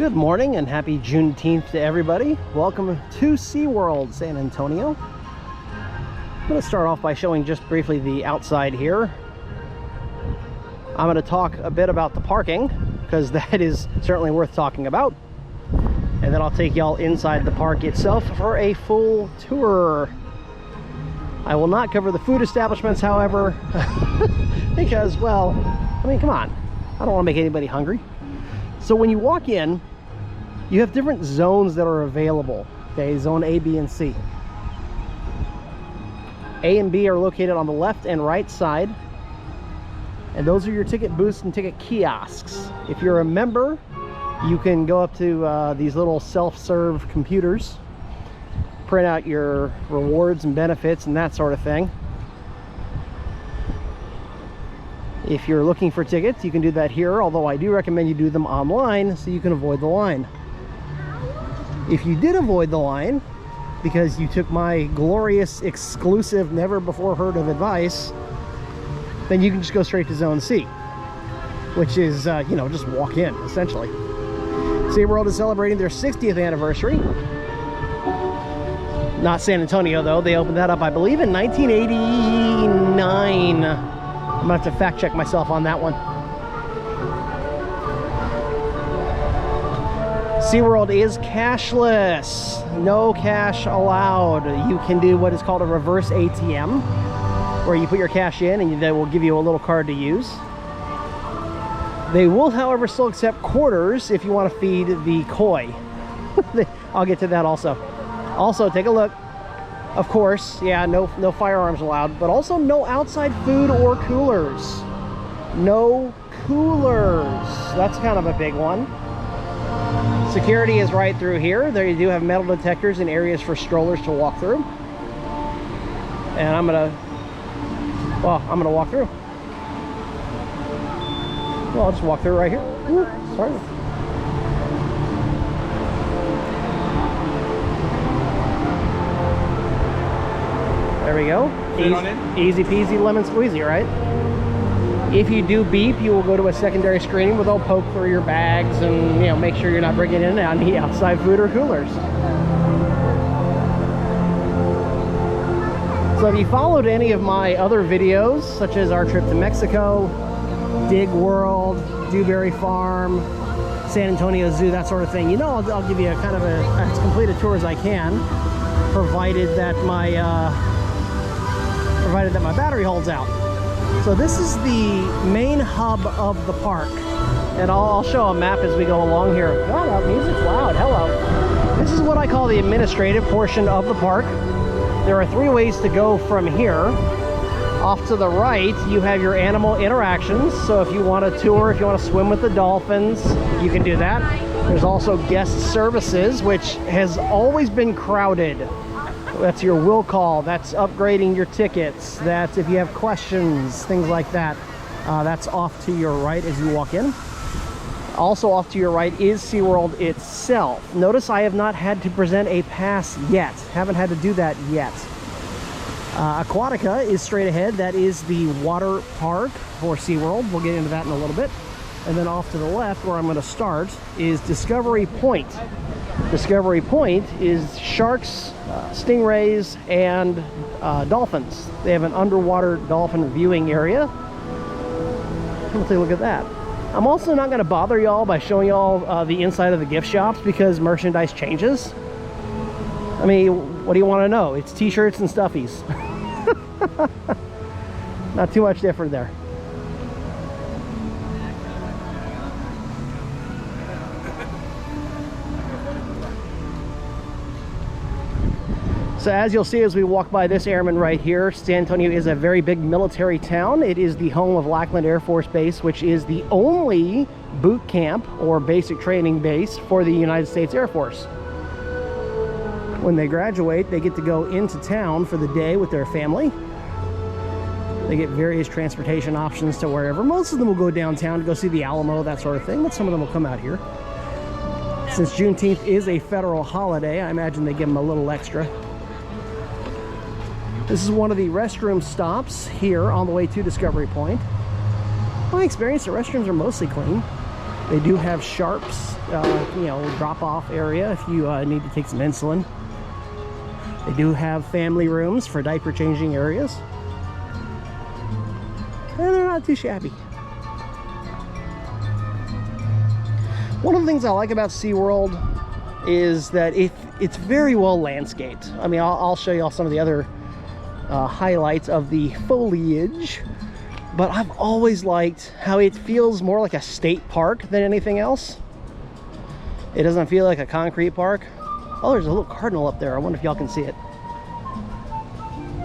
Good morning and happy Juneteenth to everybody. Welcome to SeaWorld San Antonio. I'm going to start off by showing just briefly the outside here. I'm going to talk a bit about the parking because that is certainly worth talking about. And then I'll take y'all inside the park itself for a full tour. I will not cover the food establishments, however, because, well, I mean, come on. I don't want to make anybody hungry. So when you walk in, you have different zones that are available. Okay, zone A, B, and C. A and B are located on the left and right side. And those are your ticket booths and ticket kiosks. If you're a member, you can go up to these little self-serve computers, print out your rewards and benefits and that sort of thing. If you're looking for tickets, you can do that here, although I do recommend you do them online so you can avoid the line. If you did avoid the line, because you took my glorious, exclusive, never before heard of advice, then you can just go straight to Zone C, which is, you know, just walk in, essentially. SeaWorld is celebrating their 60th anniversary. Not San Antonio, though. They opened that up, I believe, in 1989. I'm gonna have to fact check myself on that one. SeaWorld is cashless. No cash allowed. You can do what is called a reverse ATM, where you put your cash in and they will give you a little card to use. They will, however, still accept quarters if you want to feed the koi. I'll get to that also. Also, take a look. Of course, yeah, no firearms allowed, but also no outside food or coolers. No coolers. That's kind of a big one. Security is right through here. There you do have metal detectors and areas for strollers to walk through. And I'm gonna walk through. Well, I'll just walk through right here. Ooh, sorry. There we go. Easy peasy lemon squeezy, right? If you do beep, you will go to a secondary screening where they'll poke through your bags and, you know, make sure you're not bringing in any outside food or coolers. So if you followed any of my other videos, such as our trip to Mexico, Dig World, Dewberry Farm, San Antonio Zoo, that sort of thing, you know, I'll give you a kind of as complete a tour as I can, provided that my battery holds out. So this is the main hub of the park, and I'll show a map as we go along here. God, that music's loud. Hello. This is what I call the administrative portion of the park. There are 3 ways to go from here. Off to the right, you have your animal interactions. So if you want a tour, if you want to swim with the dolphins, you can do that. There's also guest services, which has always been crowded. That's your will call, that's upgrading your tickets, that's if you have questions, things like that. That's off to your right as you walk in. Also off to your right is SeaWorld itself. Notice I have not had to present a pass yet. Haven't had to do that yet. Aquatica is straight ahead. That is the water park for SeaWorld. We'll get into that in a little bit. And then off to the left, where I'm going to start, is Discovery Point. Discovery Point is sharks, stingrays, and dolphins. They have an underwater dolphin viewing area. Let's take a look at that. I'm also not going to bother y'all by showing y'all the inside of the gift shops because merchandise changes. I mean, what do you want to know? It's t-shirts and stuffies. Not too much different there. So as you'll see as we walk by this airman right here, San Antonio is a very big military town. It is the home of Lackland Air Force Base, which is the only boot camp or basic training base for the United States Air Force. When they graduate, they get to go into town for the day with their family. They get various transportation options to wherever. Most of them will go downtown to go see the Alamo, that sort of thing, but some of them will come out here. Since Juneteenth is a federal holiday, I imagine they give them a little extra. This is one of the restroom stops here on the way to Discovery Point. My experience, the restrooms are mostly clean. They do have sharps, you know, drop-off area if you need to take some insulin. They do have family rooms for diaper changing areas. And they're not too shabby. One of the things I like about SeaWorld is that it's very well landscaped. I mean, I'll show you all some of the other highlights of the foliage, but I've always liked how it feels more like a state park than anything else. It doesn't feel like a concrete park. Oh, there's a little cardinal up there. I wonder if y'all can see it.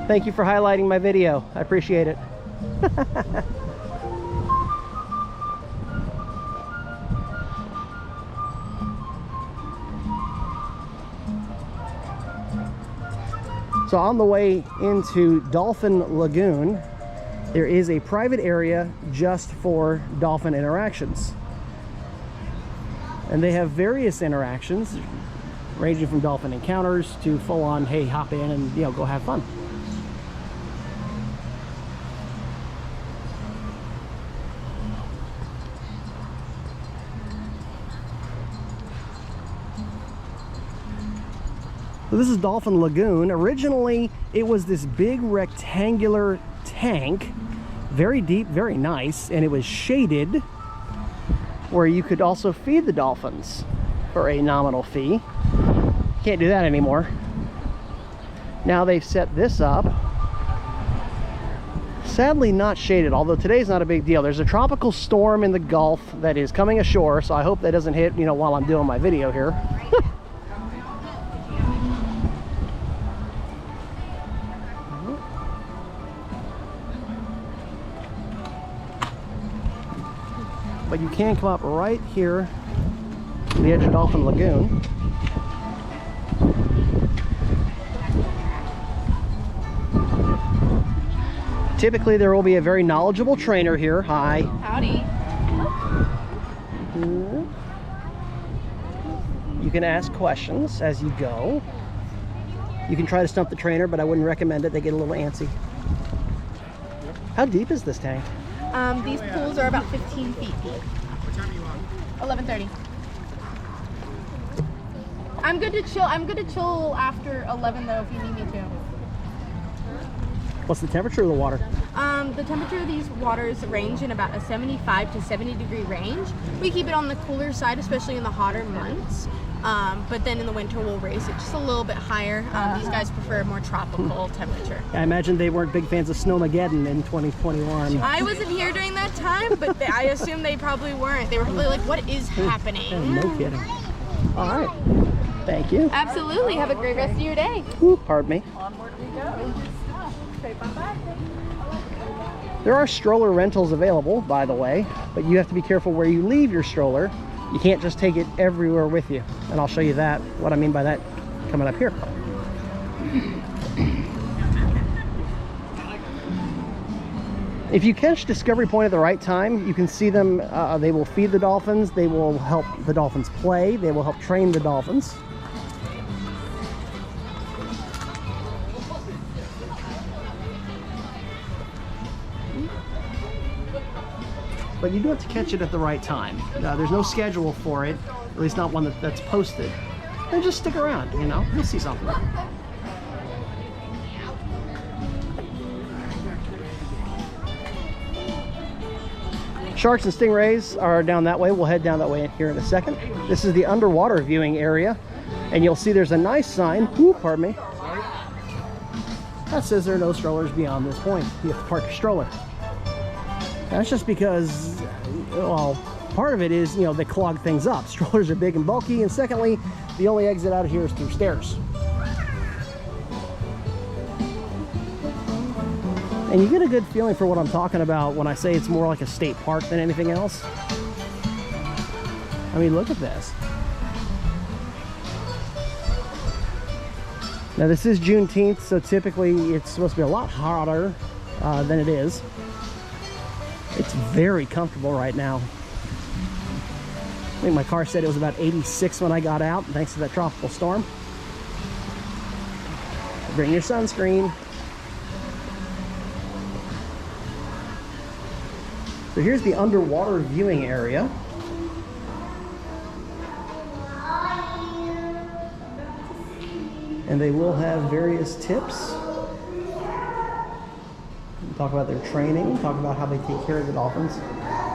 Thank you for highlighting my video. I appreciate it. So on the way into Dolphin Lagoon, there is a private area just for dolphin interactions. And they have various interactions, ranging from dolphin encounters to full-on, hey, hop in and, you know, go have fun. So this is Dolphin Lagoon. Originally, it was this big rectangular tank, very deep, very nice, and it was shaded where you could also feed the dolphins for a nominal fee. Can't do that anymore. Now they've set this up. Sadly not shaded, although today's not a big deal. There's a tropical storm in the Gulf that is coming ashore, so I hope that doesn't hit, you know, while I'm doing my video here. But you can come up right here to the edge of Dolphin Lagoon. Typically there will be a very knowledgeable trainer here. Hi. Howdy. You can ask questions as you go. You can try to stump the trainer, but I wouldn't recommend it. They get a little antsy. How deep is this tank? These pools are about 15 feet deep. What time are you on? 11:30. I'm good to chill. I'm good to chill after 11 though, if you need me to. What's the temperature of the water? The temperature of these waters range in about a 75 to 70 degree range. We keep it on the cooler side, especially in the hotter months. But then in the winter we'll raise it just a little bit higher. These guys prefer a more tropical temperature. I imagine they weren't big fans of Snowmageddon in 2021. I wasn't here during that time, but I assume they probably weren't. They were probably like, what is happening? No kidding. All right. Thank you. Absolutely. Have a great rest of your day. Ooh, pardon me. Onward we go. Okay, bye-bye. There are stroller rentals available, by the way, but you have to be careful where you leave your stroller. You can't just take it everywhere with you. And I'll show you that, what I mean by that, coming up here. If you catch Discovery Point at the right time, you can see them. They will feed the dolphins. They will help the dolphins play. They will help train the dolphins. But you do have to catch it at the right time. There's no schedule for it, at least not one that's posted. And just stick around, you know, you'll see something. Sharks and stingrays are down that way. We'll head down that way here in a second. This is the underwater viewing area, and you'll see there's a nice sign, ooh, pardon me, that says there are no strollers beyond this point. You have to park your stroller. That's just because, well, part of it is, you know, they clog things up. Strollers are big and bulky, and secondly, the only exit out of here is through stairs. And you get a good feeling for what I'm talking about when I say it's more like a state park than anything else. I mean, look at this. Now, this is Juneteenth, so typically it's supposed to be a lot hotter than it is. It's very comfortable right now. I think my car said it was about 86 when I got out, thanks to that tropical storm. Bring your sunscreen. So here's the underwater viewing area. And they will have various tips. Talk about their training, talk about how they take care of the dolphins.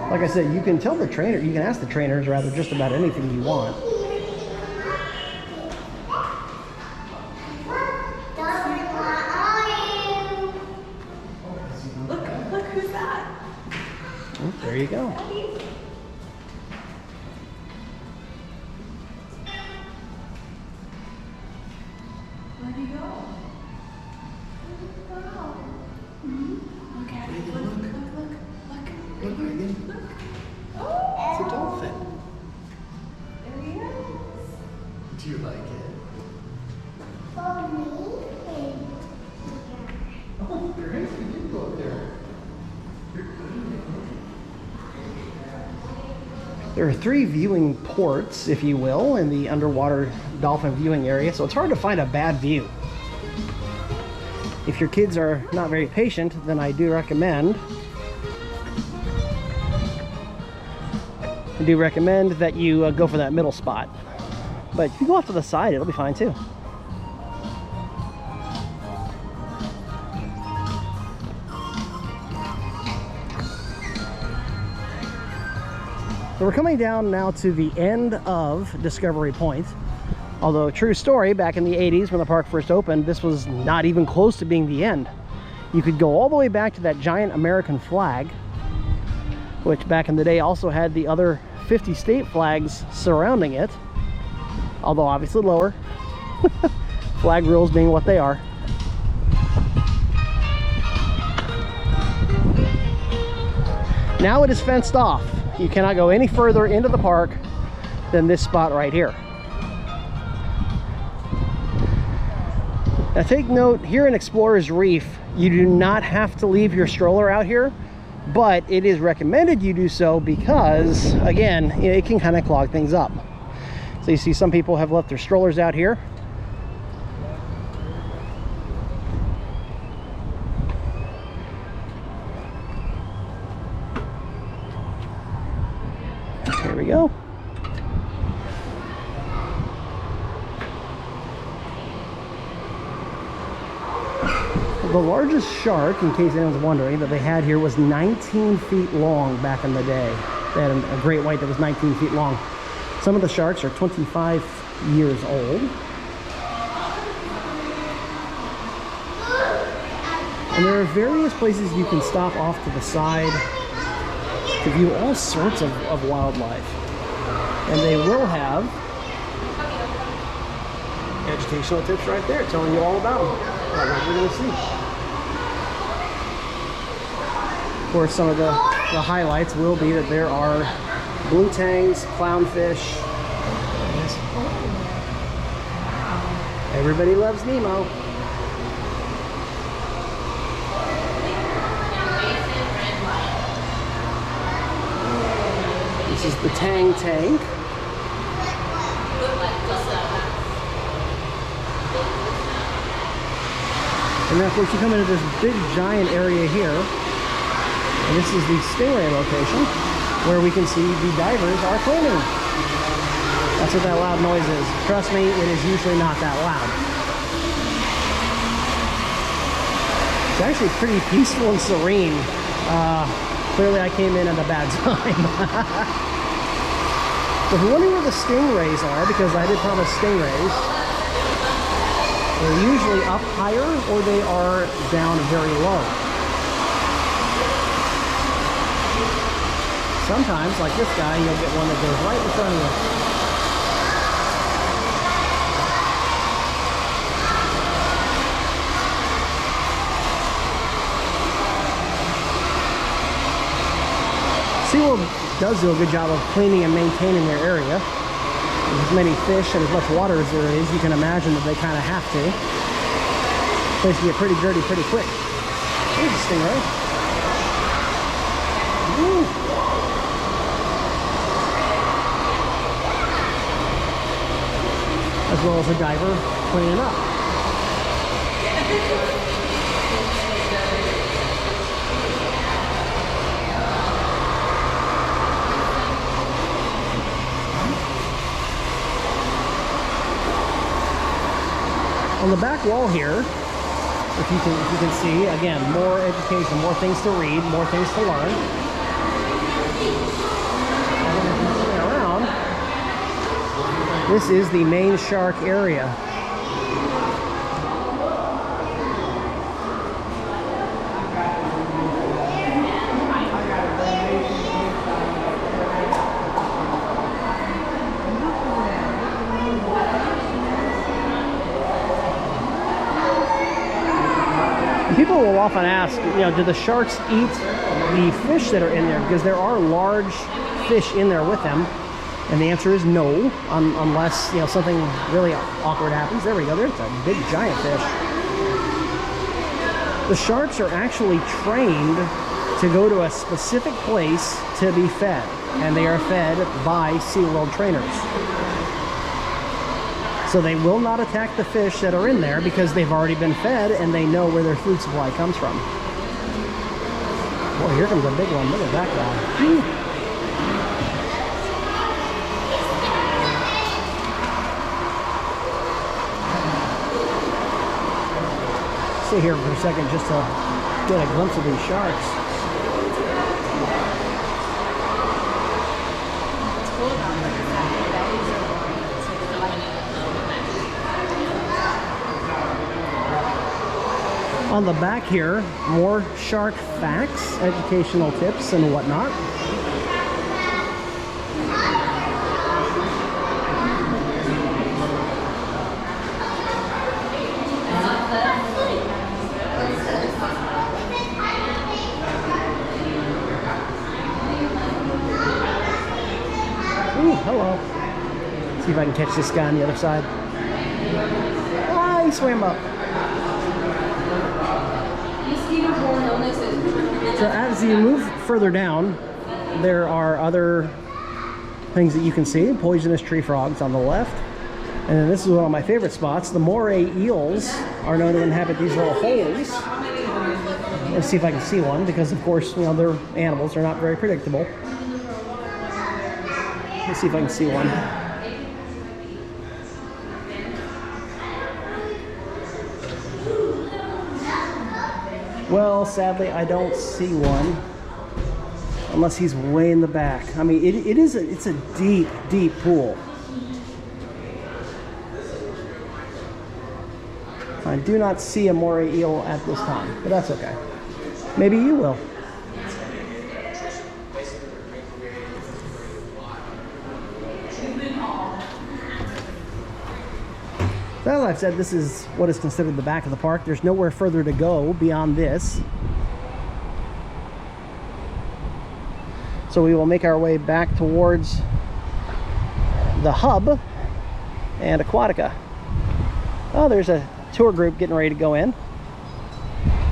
Like I said, you can tell the trainer, you can ask the trainers rather just about anything you want. Look who's that? Oh, there you go. Where'd he go? Look at it. Look. Look. Oh! It's a dolphin. There he is. Do you like it? Oh, great. We did go up there. There are 3 viewing ports, if you will, in the underwater dolphin viewing area, so it's hard to find a bad view. If your kids are not very patient, then I do recommend that you go for that middle spot. But if you go off to the side, it'll be fine too. So we're coming down now to the end of Discovery Point. Although, true story, back in the 80s when the park first opened, this was not even close to being the end. You could go all the way back to that giant American flag, which back in the day also had the other 50 state flags surrounding it, although obviously lower. Flag rules being what they are. Now it is fenced off. You cannot go any further into the park than this spot right here. Now take note, here in Explorers Reef, you do not have to leave your stroller out here, but it is recommended you do so because, again, it can kind of clog things up. So you see some people have left their strollers out here. Here we go. The largest shark, in case anyone's wondering, that they had here was 19 feet long back in the day. They had a great white that was 19 feet long. Some of the sharks are 25 years old. And there are various places you can stop off to the side to view all sorts of wildlife. And they will have educational tips right there telling you all about them, about what you're going to see. Of course, some of the highlights will be that there are blue tangs, clownfish. Everybody loves Nemo. This is the Tang tank. And then of course you come into this big giant area here. And this is the stingray location where we can see the divers are cleaning. That's what that loud noise is. Trust me, it is usually not that loud. It's actually pretty peaceful and serene. Clearly I came in at a bad time. So if you're wondering where the stingrays are, because I did promise stingrays, they're usually up higher or they are down very low. Sometimes, like this guy, you'll get one that goes right in front of you. SeaWorld does do a good job of cleaning and maintaining their area. With as many fish and as much water as there is, you can imagine that they kind of have to. The place can get pretty dirty pretty quick. Here's a stingray. Woo. As well as a diver cleaning up. On the back wall here, if you can see, again, more education, more things to read, more things to learn. And then if you turn around, this is the main shark area. People will often ask, do the sharks eat the fish that are in there? Because there are large fish in there with them. And the answer is no, unless, something really awkward happens. There we go, there's a big giant fish. The sharks are actually trained to go to a specific place to be fed. And they are fed by SeaWorld trainers. So they will not attack the fish that are in there because they've already been fed and they know where their food supply comes from. Boy, here comes a big one. Look at that guy. Stay here for a second just to get a glimpse of these sharks. On the back here, more shark facts, educational tips, and whatnot. Ooh, hello. Let's see if I can catch this guy on the other side. Ah, he swam up. So as you move further down, there are other things that you can see. Poisonous tree frogs on the left. And then this is one of my favorite spots. The moray eels are known to inhabit these little holes. Let's see if I can see one, because of course, they're animals. They're not very predictable. Let's see if I can see one. Well, sadly, I don't see one, unless he's way in the back. I mean, it's a deep, deep pool. I do not see a moray eel at this time, but that's okay. Maybe you will. As I've said, this is what is considered the back of the park. There's nowhere further to go beyond this. So we will make our way back towards the hub and Aquatica. Oh, there's a tour group getting ready to go in.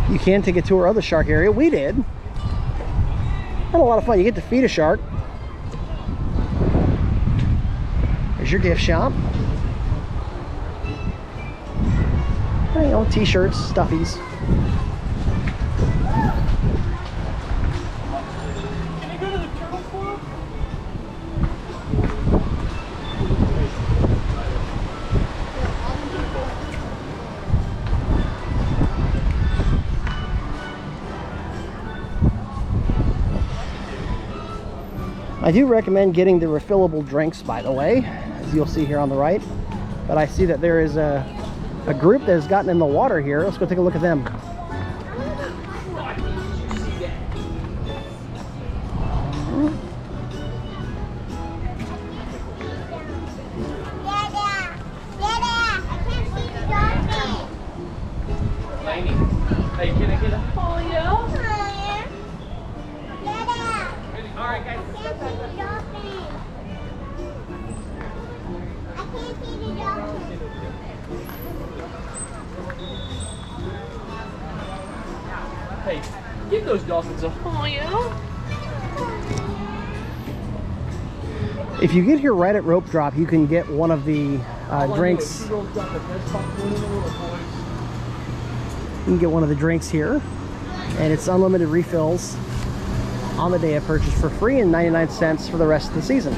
You can take a tour of the shark area. We did. Had a lot of fun. You get to feed a shark. There's your gift shop. T-shirts, stuffies. Can I go to the turtle club? I do recommend getting the refillable drinks, by the way, as you'll see here on the right. But I see that there is a group that has gotten in the water here. Let's go take a look at them. Hey, can I get a... Oh, yeah? All right, guys. Hey, give those dolphins a... Oh, yeah? If you get here right at rope drop, you can get one of the drinks. You can get one of the drinks here, and it's unlimited refills on the day of purchase for free, and 99 cents for the rest of the season.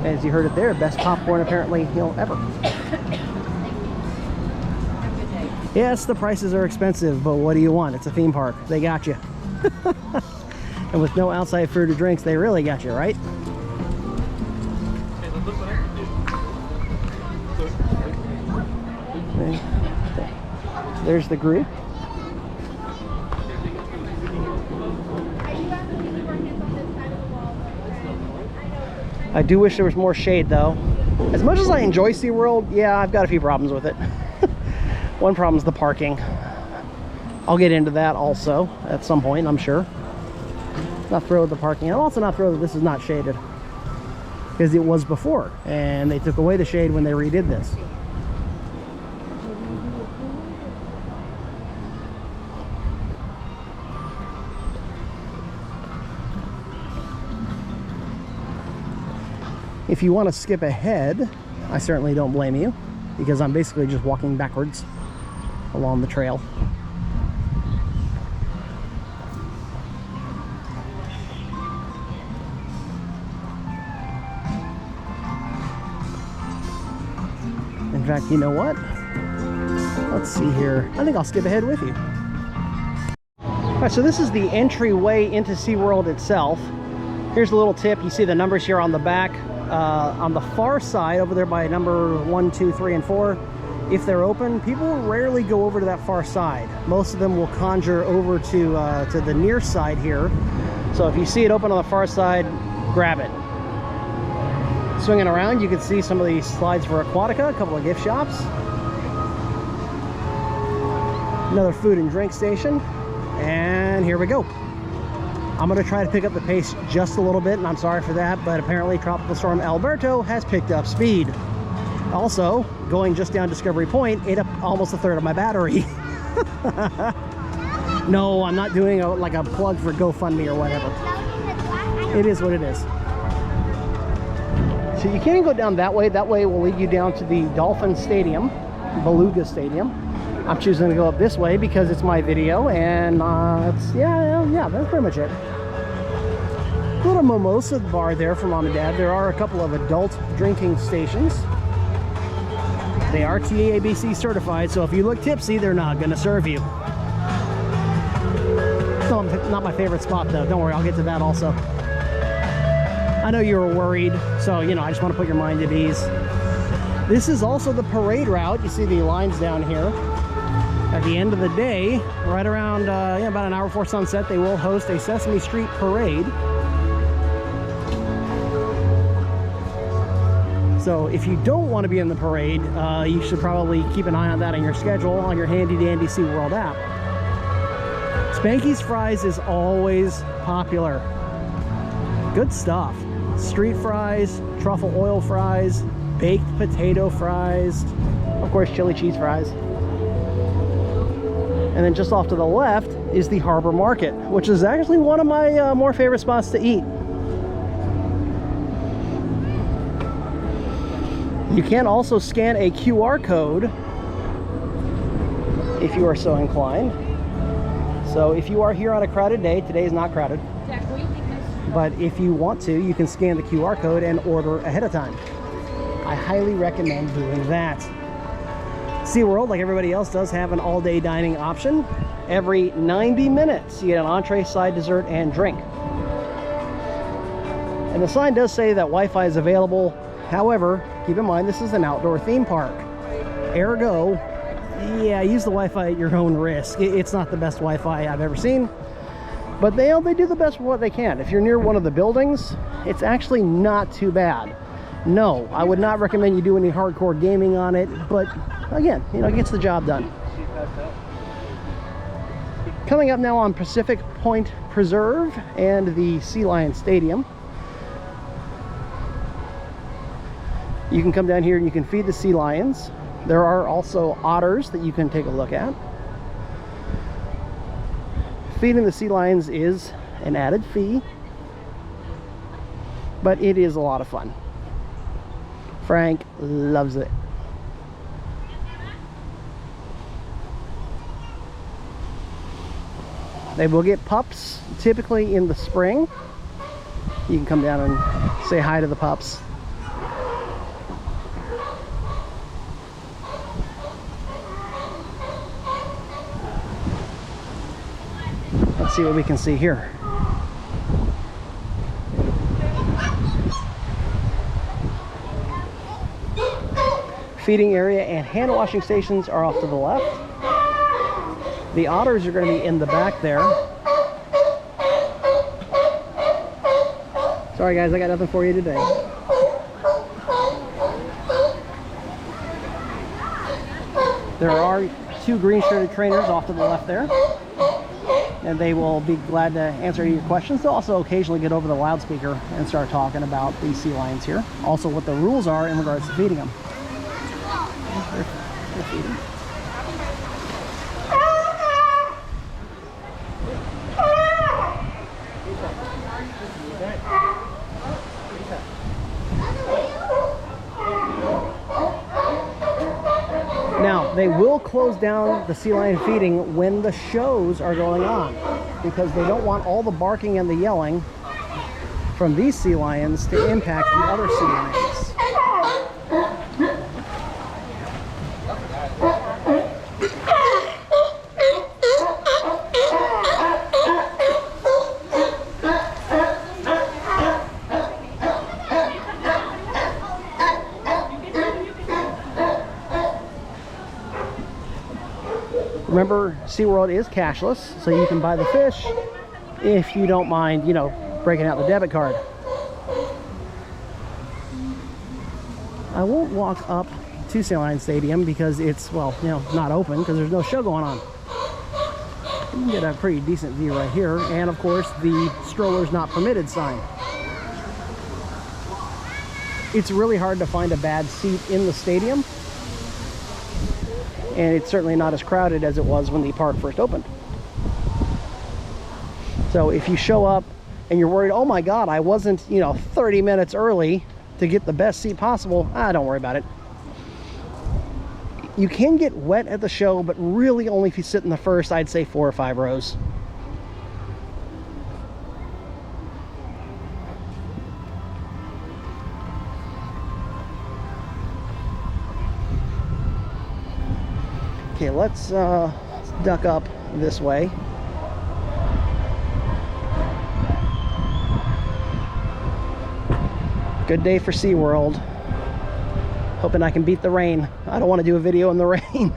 As you heard it there, best popcorn apparently, ever. Yes, the prices are expensive, but what do you want? It's a theme park. They got you. And with no outside food or drinks, they really got you, right? There's the group. I do wish there was more shade though. As much as I enjoy SeaWorld, yeah, I've got a few problems with it. One problem is the parking. I'll get into that also at some point, I'm sure. Not thrilled with the parking. I'm also not thrilled that this is not shaded, because it was before, and they took away the shade when they redid this. If you want to skip ahead, I certainly don't blame you, because I'm basically just walking backwards along the trail. In fact, you know what? Let's see here. I think I'll skip ahead with you. All right, so this is the entryway into SeaWorld itself. Here's a little tip. You see the numbers here on the back. On the far side, over there by number 1, 2, 3, and 4, if they're open, people rarely go over to that far side. Most of them will conjure over to the near side here. So if you see it open on the far side, grab it. Swinging around, you can see some of these slides for Aquatica, a couple of gift shops. Another food and drink station. And here we go. I'm going to try to pick up the pace just a little bit, and I'm sorry for that, but apparently Tropical Storm Alberto has picked up speed. Also, going just down Discovery Point ate up almost a third of my battery. No, I'm not doing like a plug for GoFundMe or whatever. It is what it is. So you can't even go down that way. That way will lead you down to the Dolphin Stadium, Beluga Stadium. I'm choosing to go up this way because it's my video, and it's, yeah, that's pretty much it. A little mimosa bar there for mom and dad. There are a couple of adult drinking stations. They are TABC certified, so if you look tipsy, they're not going to serve you. Not my favorite spot though. Don't worry, I'll get to that also. I know you were worried, so I just want to put your mind at ease. This is also the parade route. You see the lines down here. At the end of the day, right around about an hour before sunset, they will host a Sesame Street parade. So if you don't want to be in the parade, you should probably keep an eye on that on your schedule on your handy dandy SeaWorld app. Spanky's Fries is always popular. Good stuff. Street fries, truffle oil fries, baked potato fries, of course chili cheese fries. And then just off to the left is the Harbor Market, which is actually one of my more favorite spots to eat. You can also scan a QR code if you are so inclined. So if you are here on a crowded day, today is not crowded, but if you want to, you can scan the QR code and order ahead of time. I highly recommend doing that. SeaWorld, like everybody else, does have an all-day dining option. Every 90 minutes, you get an entree, side, dessert, and drink. And the sign does say that Wi-Fi is available. However, keep in mind, this is an outdoor theme park. Ergo, yeah, use the Wi-Fi at your own risk. It's not the best Wi-Fi I've ever seen, but they do the best with what they can. If you're near one of the buildings, it's actually not too bad. No, I would not recommend you do any hardcore gaming on it, but again, it gets the job done. Coming up now on Pacific Point Preserve and the Sea Lion Stadium. You can come down here and you can feed the sea lions. There are also otters that you can take a look at. Feeding the sea lions is an added fee, but it is a lot of fun. Frank loves it. They will get pups typically in the spring. You can come down and say hi to the pups. see what we can see here. Feeding area and hand washing stations are off to the left. The otters are going to be in the back there. Sorry guys, I got nothing for you today. There are 2 green-shirted trainers off to the left there, and they will be glad to answer any of your questions. They'll also occasionally get over the loudspeaker and start talking about these sea lions here. Also what the rules are in regards to feeding them. They're feeding. Now, they will close down the sea lion feeding when the shows are going on, because they don't want all the barking and the yelling from these sea lions to impact the other sea lions. Remember, SeaWorld is cashless, so you can buy the fish if you don't mind, you know, breaking out the debit card. I won't walk up to Sea Lion Stadium because it's, well, you know, not open because there's no show going on. You can get a pretty decent view right here, and of course the strollers not permitted sign. It's really hard to find a bad seat in the stadium, and it's certainly not as crowded as it was when the park first opened. So if you show up and you're worried, oh my god, I wasn't, you know, 30 minutes early to get the best seat possible, don't worry about it. You can get wet at the show, but really only if you sit in the first, I'd say 4 or 5 rows. Okay, let's duck up this way. Good day for SeaWorld. Hoping I can beat the rain. I don't want to do a video in the rain.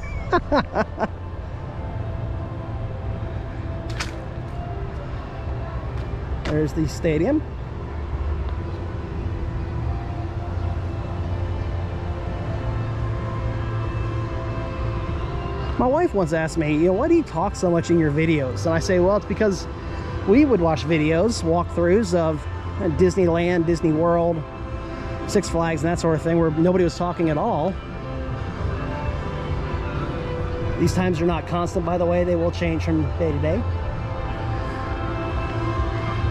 There's the stadium. My wife once asked me, you know, why do you talk so much in your videos? And I say, well, it's because we would watch videos, walkthroughs of Disneyland, Disney World, Six Flags, and that sort of thing, where nobody was talking at all. These times are not constant, by the way. They will change from day to day.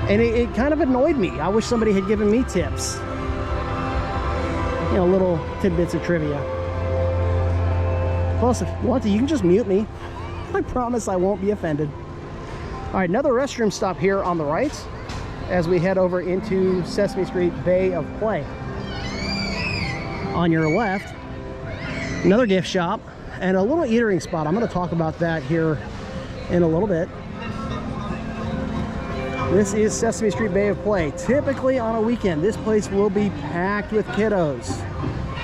And it kind of annoyed me. I wish somebody had given me tips. You know, little tidbits of trivia. Plus, if you want to, you can just mute me. I promise I won't be offended. All right, another restroom stop here on the right as we head over into Sesame Street Bay of Play. On your left, another gift shop and a little eating spot. I'm going to talk about that here in a little bit. This is Sesame Street Bay of Play. Typically on a weekend, this place will be packed with kiddos.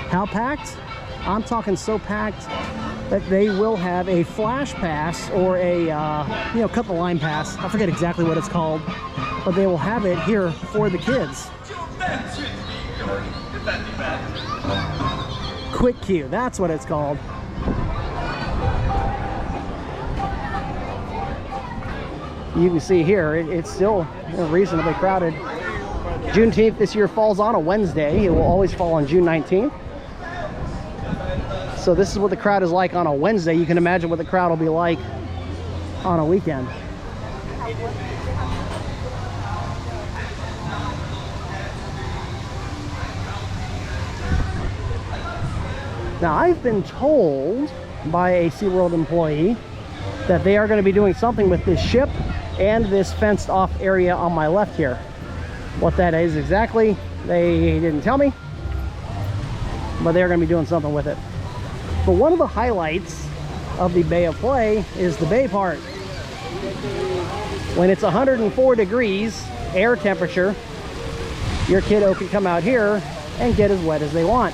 How packed? I'm talking so packed that they will have a flash pass or a, you know, cut the line pass. I forget exactly what it's called, but they will have it here for the kids. Quick queue, that's what it's called. You can see here, it's still reasonably crowded. Juneteenth this year falls on a Wednesday. It will always fall on June 19th. So this is what the crowd is like on a Wednesday. You can imagine what the crowd will be like on a weekend. Now, I've been told by a SeaWorld employee that they are going to be doing something with this ship and this fenced off area on my left here. What that is exactly, they didn't tell me, but they're going to be doing something with it. But one of the highlights of the Bay of Play is the bay part. When it's 104 degrees air temperature, your kiddo can come out here and get as wet as they want.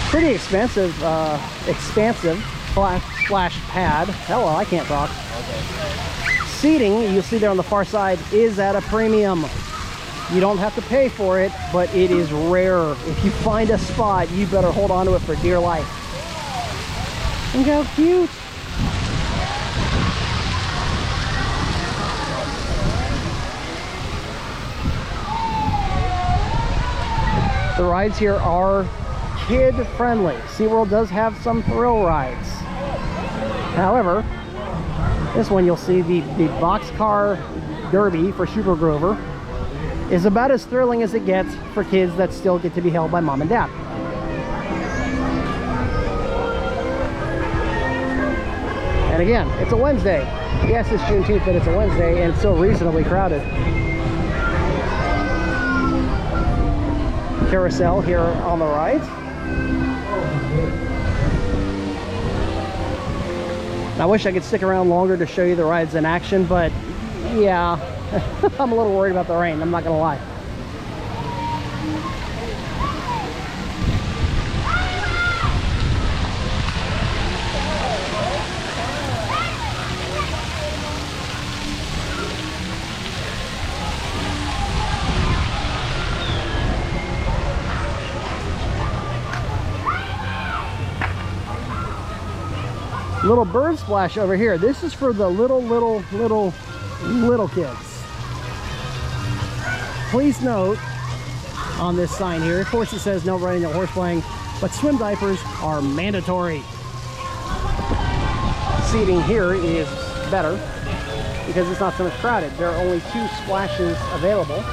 Pretty expensive, expansive splash pad. Hello, I can't talk. Seating, you'll see there on the far side, is at a premium. You don't have to pay for it, but it is rare. If you find a spot, you better hold on to it for dear life. Look how cute. The rides here are kid friendly. SeaWorld does have some thrill rides. However, this one you'll see, the boxcar derby for Super Grover, is about as thrilling as it gets for kids that still get to be held by mom and dad. And again, it's a Wednesday. Yes, it's Juneteenth, but it's a Wednesday and it's still reasonably crowded. Carousel here on the right. I wish I could stick around longer to show you the rides in action, but yeah, I'm a little worried about the rain, I'm not gonna lie. Little bird splash over here. This is for the little kids. Please note on this sign here, of course it says no running, no horse playing, but swim diapers are mandatory. Seating here is better because it's not so much crowded. There are only 2 splashes available.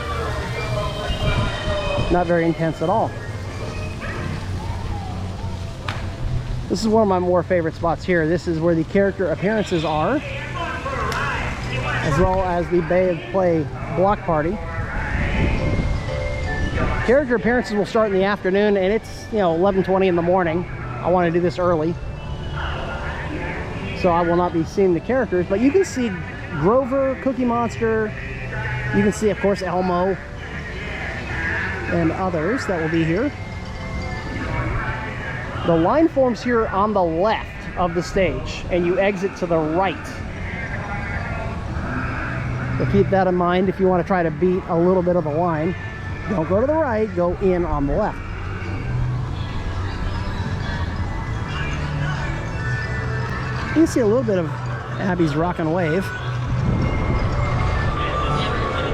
Not very intense at all. This is one of my more favorite spots here. This is where the character appearances are, as well as the Bay of Play block party. Character appearances will start in the afternoon, and it's 11:20 in the morning. I want to do this early, so I will not be seeing the characters, but you can see Grover, Cookie Monster. You can see, of course, Elmo and others that will be here. The line forms here on the left of the stage, and you exit to the right. So keep that in mind if you want to try to beat a little bit of the line. Don't go to the right, go in on the left. You can see a little bit of Abby's Rockin' Wave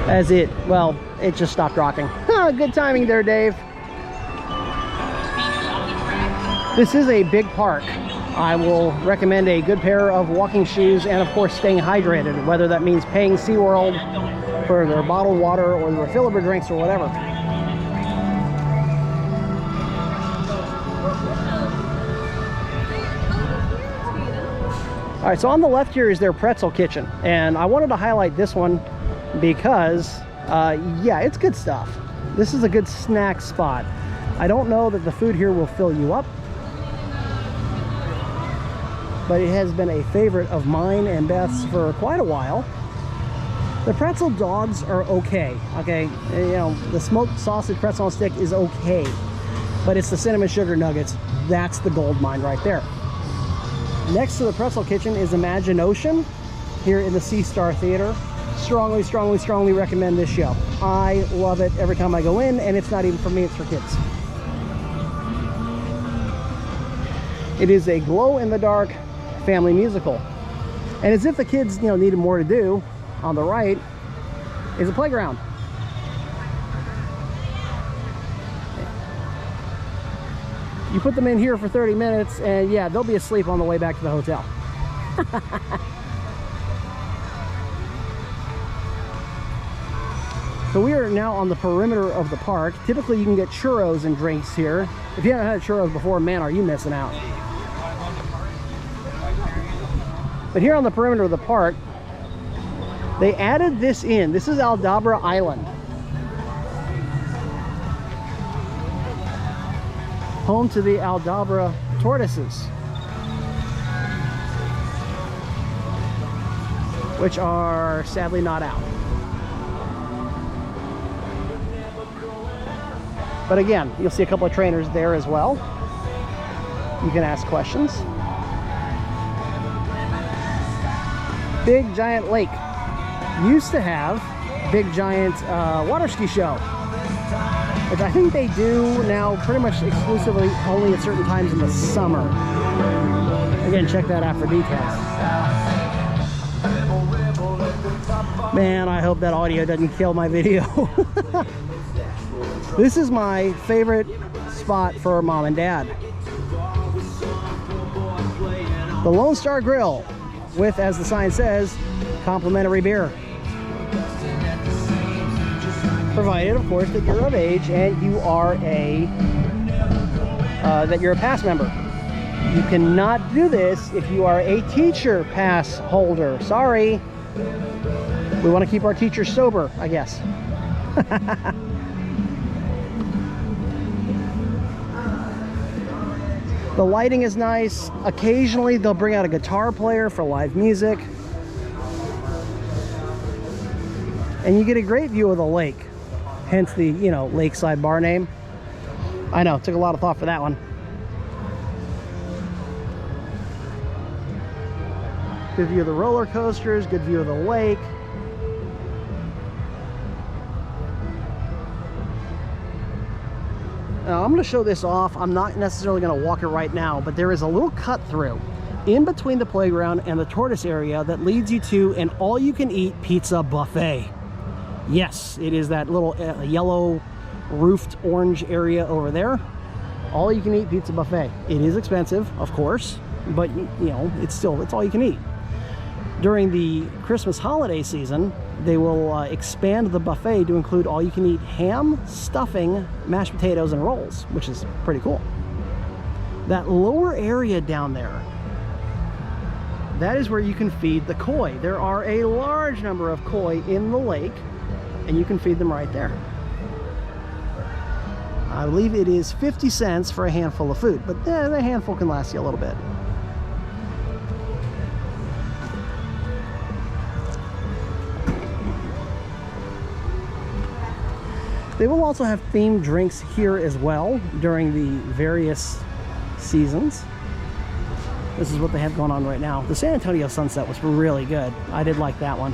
as it just stopped rocking. Good timing there, Dave. This is a big park. I will recommend a good pair of walking shoes and, of course, staying hydrated, whether that means paying SeaWorld for their bottled water or their refillable drinks or whatever. All right, so on the left here is their pretzel kitchen, and I wanted to highlight this one because, yeah, it's good stuff. This is a good snack spot. I don't know that the food here will fill you up, but it has been a favorite of mine and Beth's for quite a while. The pretzel dogs are okay. The smoked sausage pretzel on stick is okay, but it's the cinnamon sugar nuggets. That's the gold mine right there. Next to the pretzel kitchen is Imagine Ocean here in the Sea Star Theater. Strongly, strongly, strongly recommend this show. I love it every time I go in, and it's not even for me, it's for kids. It is a glow-in-the-dark family musical. And as if the kids, needed more to do, on the right is a playground. You put them in here for 30 minutes and yeah, they'll be asleep on the way back to the hotel. So we are now on the perimeter of the park. Typically you can get churros and drinks here. If you haven't had churros before, man, are you missing out. But here on the perimeter of the park, they added this in. This is Aldabra Island. Home to the Aldabra tortoises, which are sadly not out. But again, you'll see a couple of trainers there as well. You can ask questions. Big Giant Lake used to have Big Giant water ski show, which I think they do now pretty much exclusively only at certain times in the summer. Again, check that out for details. Man, I hope that audio doesn't kill my video. This is my favorite spot for mom and dad. The Lone Star Grill with, as the sign says, complimentary beer. Provided, of course, that you're of age and you are that you're a pass member. You cannot do this if you are a teacher pass holder. Sorry. We want to keep our teachers sober, I guess. The lighting is nice. Occasionally they'll bring out a guitar player for live music. And you get a great view of the lake. Hence the, you know, lakeside bar name. I know, took a lot of thought for that one. Good view of the roller coasters, good view of the lake. Now, I'm going to show this off. I'm not necessarily going to walk it right now, but there is a little cut through in between the playground and the tortoise area that leads you to an all-you-can-eat pizza buffet. Yes, it is that little yellow roofed orange area over there. All-you-can-eat pizza buffet. It is expensive, of course, but you know, it's all you can eat. During the Christmas holiday season, they will expand the buffet to include all-you-can-eat ham, stuffing, mashed potatoes, and rolls, which is pretty cool. That lower area down there, that is where you can feed the koi. There are a large number of koi in the lake, and you can feed them right there. I believe it is 50 cents for a handful of food, but the handful can last you a little bit. They will also have themed drinks here as well during the various seasons. This is what they have going on right now. The San Antonio sunset was really good. I did like that one.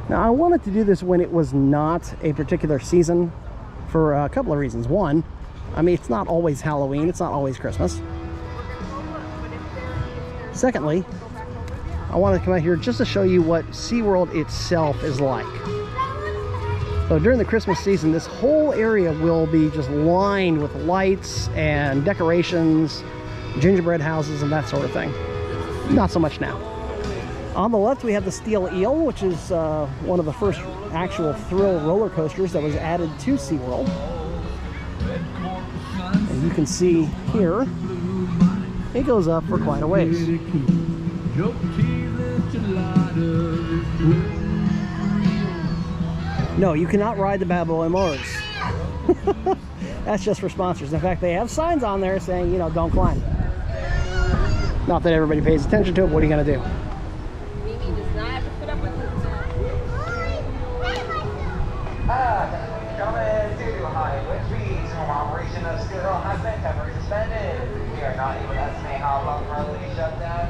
Now, I wanted to do this when it was not a particular season for a couple of reasons. One, I mean, it's not always Halloween, it's not always Christmas. Secondly, I wanted to come out here just to show you what SeaWorld itself is like. So during the Christmas season, this whole area will be just lined with lights and decorations, gingerbread houses, and that sort of thing. Not so much now. On the left, we have the Steel Eel, which is one of the first actual thrill roller coasters that was added to SeaWorld. And you can see here, it goes up for quite a ways. No, you cannot ride the Bad Boy Motors. That's just for sponsors. In fact, they have signs on there saying, you know, don't climb. Not that everybody pays attention to it. What are you going to do? Coming to high wind speeds. Home operation of SeaWorld has been temporarily suspended. We are not able to estimate how long will be shut down.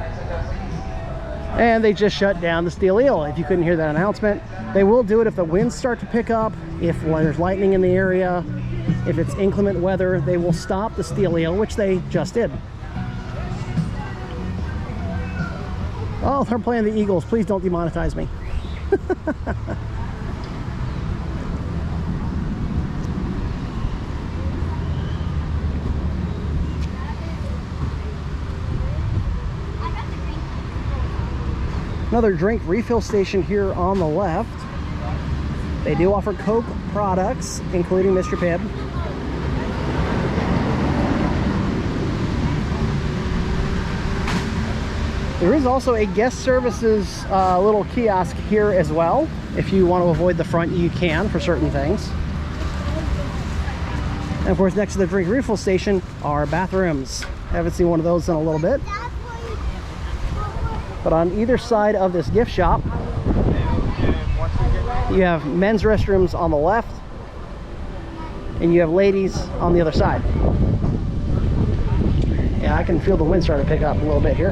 And they just shut down the Steel Eel. If you couldn't hear that announcement, they will do it if the winds start to pick up, if there's lightning in the area, if it's inclement weather. They will stop the Steel Eel, which they just did. Oh, they're playing the Eagles. Please don't demonetize me. Another drink refill station here on the left. They do offer Coke products, including Mr. Pibb. There is also a guest services little kiosk here as well. If you want to avoid the front, you can for certain things. And of course, next to the drink refill station are bathrooms. Haven't seen one of those in a little bit. But on either side of this gift shop, you have men's restrooms on the left, and you have ladies on the other side. Yeah, I can feel the wind starting to pick up a little bit here.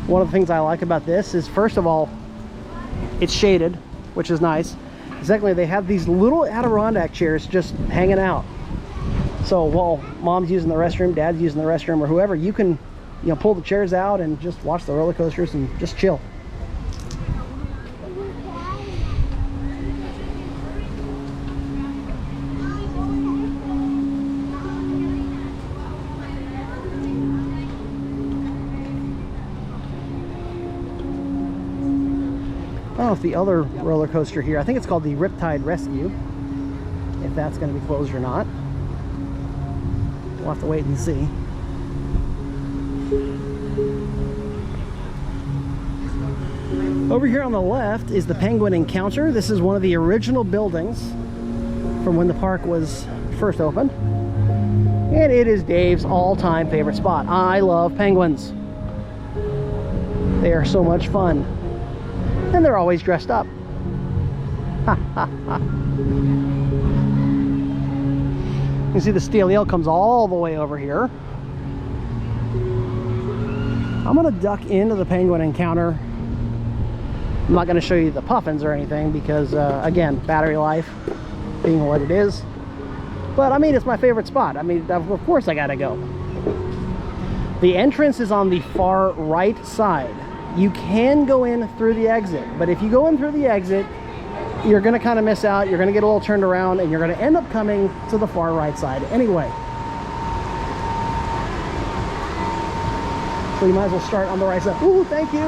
One of the things I like about this is, first of all, it's shaded, which is nice. Secondly, they have these little Adirondack chairs just hanging out. So while mom's using the restroom, dad's using the restroom, or whoever, you can, you know, pull the chairs out and just watch the roller coasters and just chill. I don't know if the other roller coaster here, I think it's called the Riptide Rescue, if that's going to be closed or not. We'll have to wait and see. Over here on the left is the Penguin Encounter. This is one of the original buildings from when the park was first opened. And it is Dave's all-time favorite spot. I love penguins. They are so much fun. And they're always dressed up. Ha ha ha. You see the steel eel comes all the way over here. I'm gonna duck into the Penguin Encounter. I'm not gonna show you the puffins or anything because again, battery life being what it is. But I mean, it's my favorite spot. I mean, of course I gotta go. The entrance is on the far right side. You can go in through the exit, but if you go in through the exit, you're going to kind of miss out. You're going to get a little turned around, and you're going to end up coming to the far right side anyway. So you might as well start on the right side. Ooh, thank you.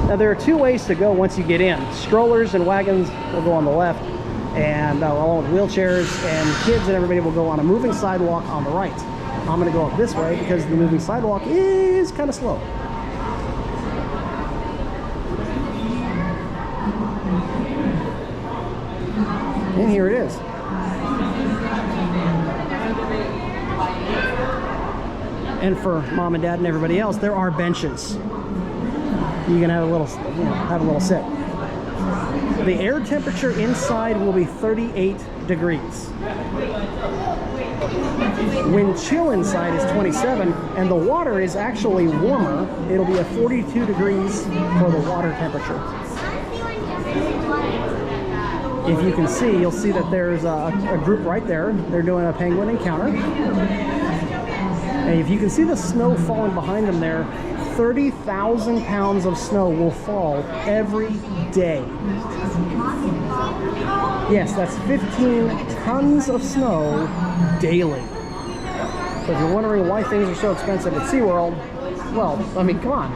Now there are two ways to go once you get in. Strollers and wagons will go on the left, and along with wheelchairs and kids and everybody will go on a moving sidewalk on the right. I'm going to go up this way because the moving sidewalk is kind of slow. And here it is. And for mom and dad and everybody else, there are benches. You can have a little, have a little sit. The air temperature inside will be 38 degrees. Wind chill inside is 27, and the water is actually warmer. It'll be at 42 degrees for the water temperature. If you can see, you'll see that there's a group right there. They're doing a penguin encounter. And if you can see the snow falling behind them there, 30,000 pounds of snow will fall every day. Yes, that's 15 tons of snow daily. So if you're wondering why things are so expensive at SeaWorld, well, I mean, come on.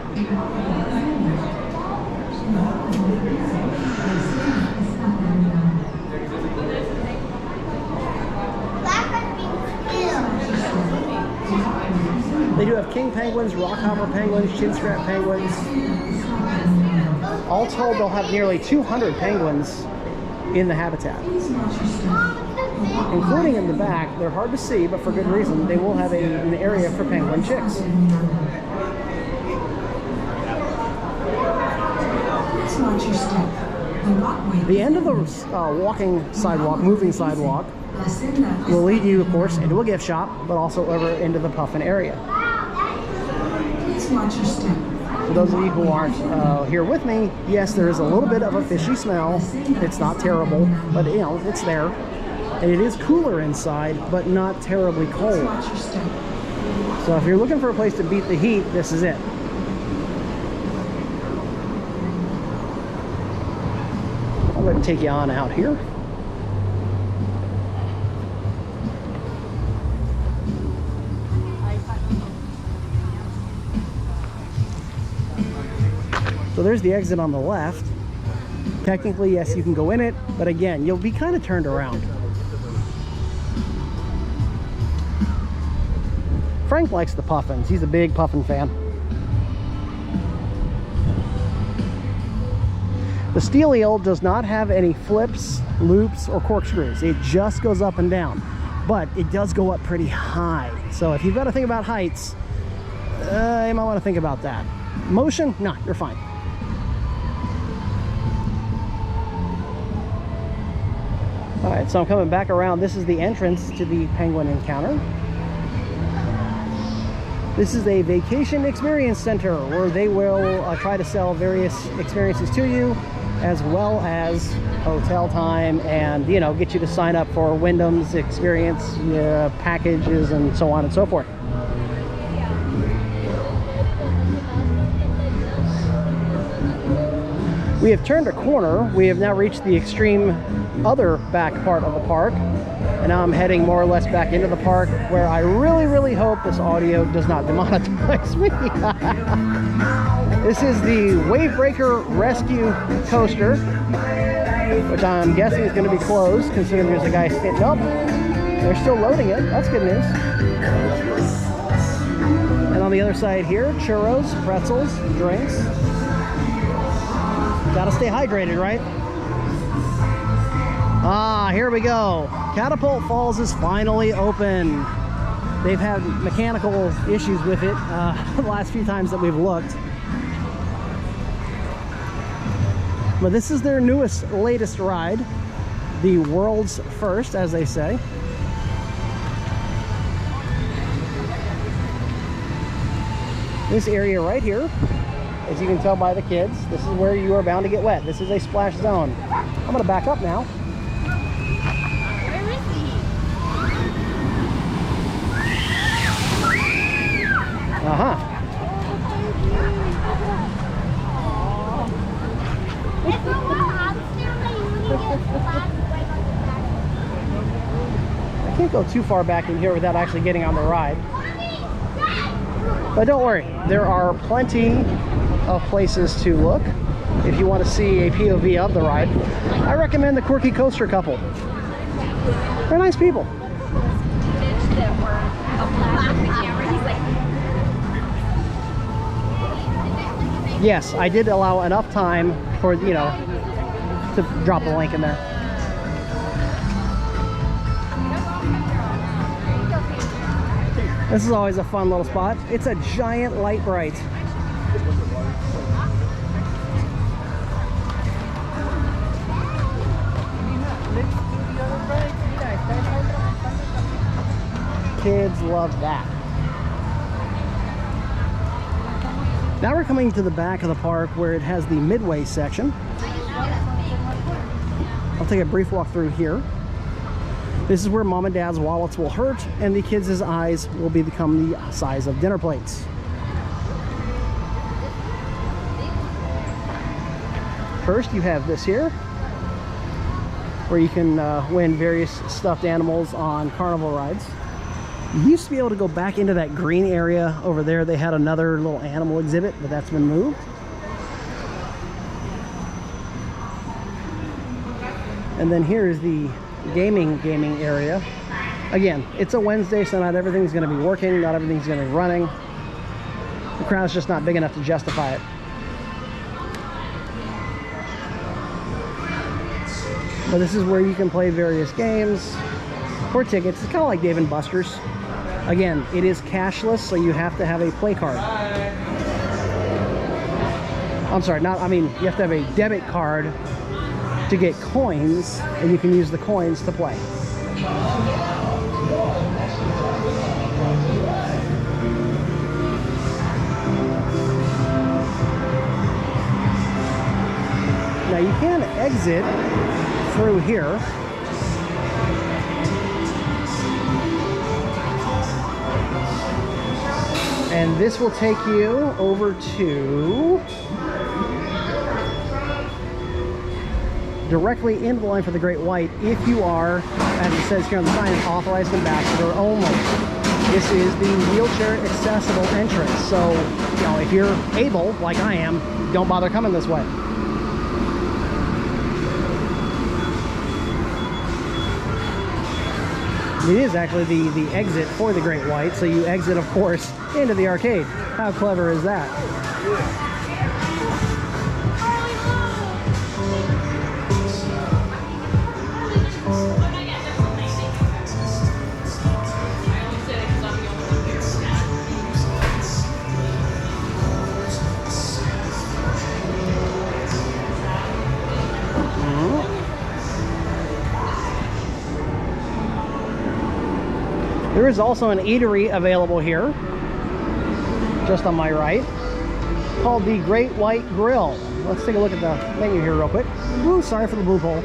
They do have king penguins, rockhopper penguins, chin strap penguins. All told, they'll have nearly 200 penguins in the habitat. Including in the back, they're hard to see, but for good reason, they will have an area for penguin chicks. The end of the walking sidewalk, moving sidewalk, will lead you, of course, into a gift shop, but also over into the puffin area. For those of you who aren't here with me, yes, there is a little bit of a fishy smell. It's not terrible, but you know, it's there. And it is cooler inside, but not terribly cold. So if you're looking for a place to beat the heat, this is it. I'm going to take you on out here. So there's the exit on the left. Technically, yes, you can go in it, but again, you'll be kind of turned around. Frank likes the puffins. He's a big puffin fan. The steel eel does not have any flips, loops, or corkscrews. It just goes up and down, but it does go up pretty high. So if you've got to think about heights, you might want to think about that. Motion? No, you're fine. All right, so I'm coming back around. This is the entrance to the penguin encounter. This is a vacation experience center where they will try to sell various experiences to you, as well as hotel time, and you know, get you to sign up for Wyndham's experience packages and so on and so forth. We have turned a corner. We have now reached the extreme other back part of the park, and now I'm heading more or less back into the park, where I really hope this audio does not demonetize me. This is the Wavebreaker Rescue Coaster, which I'm guessing is going to be closed, considering there's a guy standing up. They're still loading it. That's good news. And on the other side here, churros, pretzels, drinks. Gotta stay hydrated, right? Ah, here we go. Catapult Falls is finally open. They've had mechanical issues with it the last few times that we've looked. But this is their latest ride, the world's first, as they say. This area right here, as you can tell by the kids, this is where you are bound to get wet. This is a splash zone. I'm gonna back up now. Where is he? Uh-huh. I can't go too far back in here without actually getting on the ride. But don't worry, there are plenty of places to look if you want to see a POV of the ride. I recommend the Quirky Coaster Couple. They're nice people. Yes, I did allow enough time for, you know, to drop a link in there. This is always a fun little spot. It's a giant light bright. Kids love that. Now we're coming to the back of the park where it has the midway section. I'll take a brief walk through here. This is where mom and dad's wallets will hurt and the kids' eyes will become the size of dinner plates. First, you have this here, where you can win various stuffed animals on carnival rides. You used to be able to go back into that green area over there. They had another little animal exhibit, but that's been moved. And then here is the gaming area. Again, it's a Wednesday, so not everything's going to be working, not everything's going to be running. The crowd's just not big enough to justify it. But this is where you can play various games for tickets. It's kind of like Dave & Buster's. Again, it is cashless, so you have to have a play card. I'm sorry, you have to have a debit card to get coins, and you can use the coins to play. Now you can exit through here. And this will take you over to directly into the line for the Great White if you are, as it says here on the sign, an authorized ambassador only. This is the wheelchair accessible entrance. So, you know, if you're able, like I am, don't bother coming this way. It is actually the exit for the Great White, so you exit, of course, into the arcade. How clever is that? There is also an eatery available here, just on my right, called the Great White Grill. Let's take a look at the menu here real quick. Ooh, sorry for the loophole.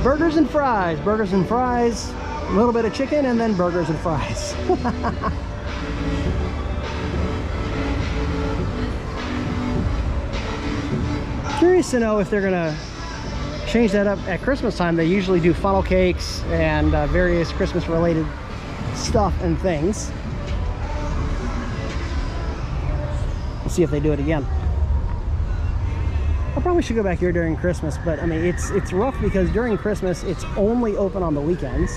Burgers and fries, a little bit of chicken, and then burgers and fries. Curious to know if they're gonna change that up at Christmas time. They usually do funnel cakes and various Christmas related stuff and things. We'll see if they do it again. I probably should go back here during Christmas, but I mean it's rough because during Christmas it's only open on the weekends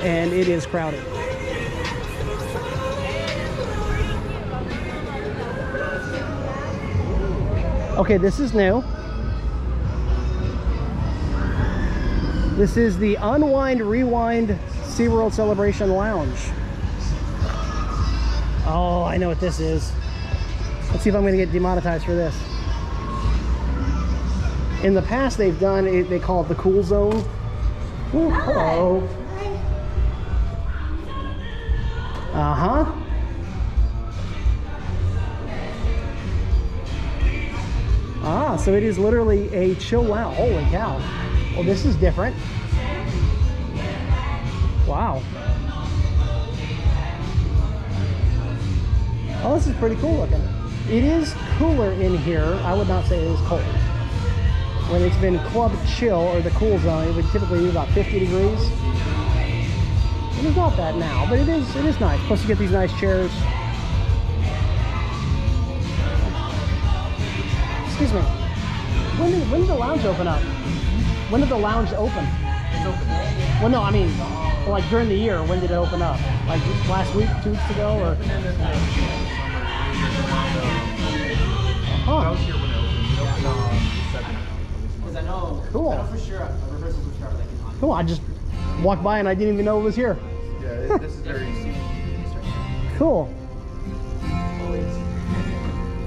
and it is crowded. Okay, this is new. This is the Unwind Rewind SeaWorld Celebration Lounge. Oh, I know what this is. Let's see if I'm going to get demonetized for this. In the past, they've done it, they call it the Cool Zone. Ooh, hello. Uh-huh. Ah, so it is literally a chill lounge. Holy cow. Well, this is different. Wow. Oh, this is pretty cool looking. It is cooler in here. I would not say it is cold. When it's been club chill or the cool zone, it would typically be about 50 degrees. It is not that now, but it is nice. Plus you get these nice chairs. Excuse me. When did the lounge open up? When did the lounge open? It's open. Well, no, I mean, like during the year, when did it open up? Like last week, 2 weeks ago, or? Huh. I was here when it opened. It opened on 7th. Because I know. Cool. I know for sure rehearsals would start like on. Cool. I just walked by and I didn't even know it was here. Yeah, this is very easy. Cool.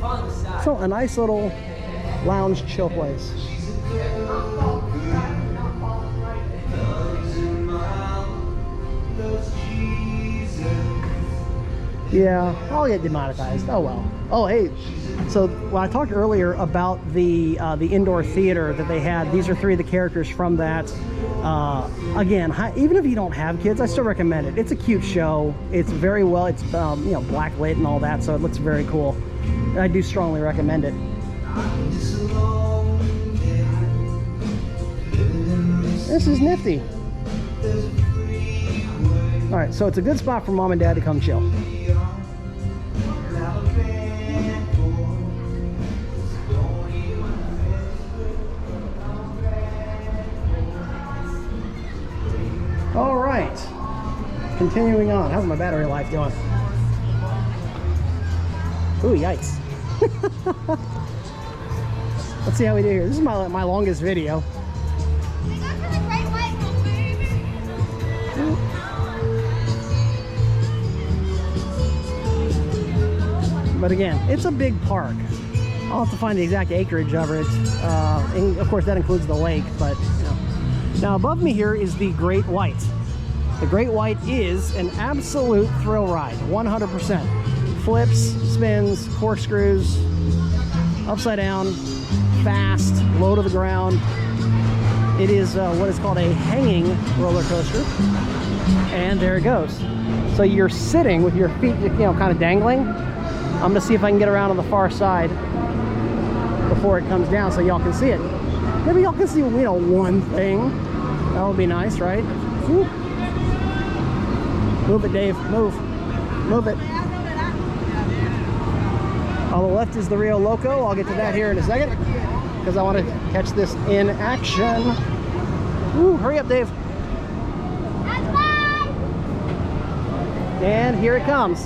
On the side. So a nice little lounge chill place. Yeah, I'll get demonetized. Oh well. Oh hey, so when I talked earlier about the indoor theater that they had, these are 3 of the characters from that. Again, even if you don't have kids, I still recommend it. It's a cute show. It's very well. It's you know, black lit and all that, so it looks very cool. I do strongly recommend it. This is nifty. All right, so it's a good spot for mom and dad to come chill. All right, continuing on. How's my battery life doing? Ooh, yikes. Let's see how we do here. This is my longest video. But again, it's a big park. I'll have to find the exact acreage of it. And of course, that includes the lake, but you know. Now above me here is the Great White. The Great White is an absolute thrill ride, 100%. Flips, spins, corkscrews, upside down, fast, low to the ground. It is what is called a hanging roller coaster. And there it goes. So you're sitting with your feet, you know, kind of dangling. I'm gonna see if I can get around on the far side before it comes down so y'all can see it. Maybe y'all can see, you know, one thing. That would be nice, right? Whoop. Move it, Dave. Move. Move it. On the left is the Rio Loco. I'll get to that here in a second. because I want to catch this in action. Ooh, hurry up, Dave. And here it comes.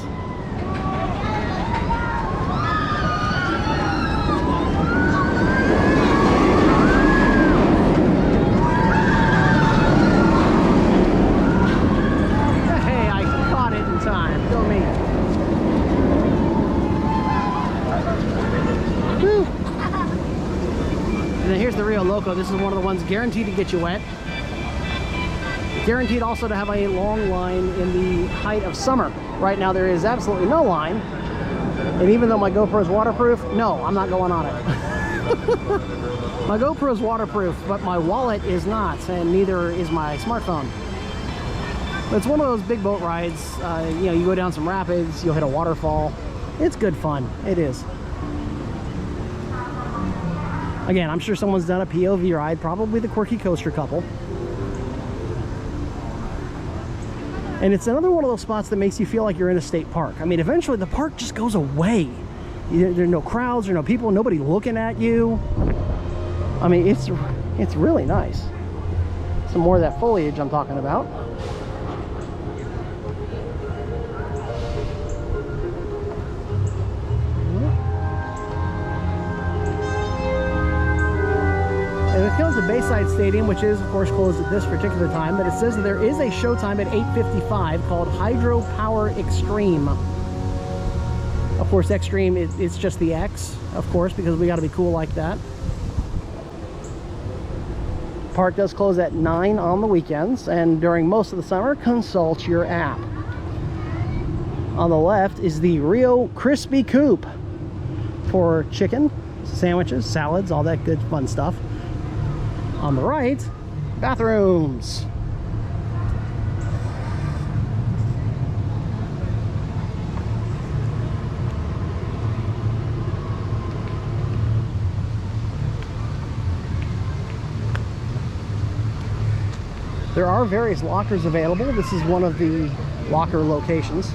Hey, I caught it in time. Go me. Woo. And then here's the Rio Loco. This is one of the ones guaranteed to get you wet. Guaranteed also to have a long line in the height of summer. Right now there is absolutely no line. And even though my GoPro is waterproof, no, I'm not going on it. My GoPro is waterproof, but my wallet is not, and neither is my smartphone. But it's one of those big boat rides. You know, you go down some rapids, you'll hit a waterfall. It's good fun. It is. Again, I'm sure someone's done a POV ride, probably the Quirky Coaster couple. And it's another one of those spots that makes you feel like you're in a state park. I mean, eventually the park just goes away. There are no crowds, there are no people, nobody looking at you. I mean, it's really nice. Some more of that foliage I'm talking about. And it comes to Bayside Stadium, which is, of course, closed at this particular time, but it says that there is a showtime at 8:55 called Hydro Power Extreme. Of course, Extreme, it's just the X, of course, because we got to be cool like that. Park does close at 9 on the weekends, and during most of the summer, consult your app. On the left is the Rio Crispy Coop for chicken, sandwiches, salads, all that good fun stuff. On the right, bathrooms. There are various lockers available. This is one of the locker locations.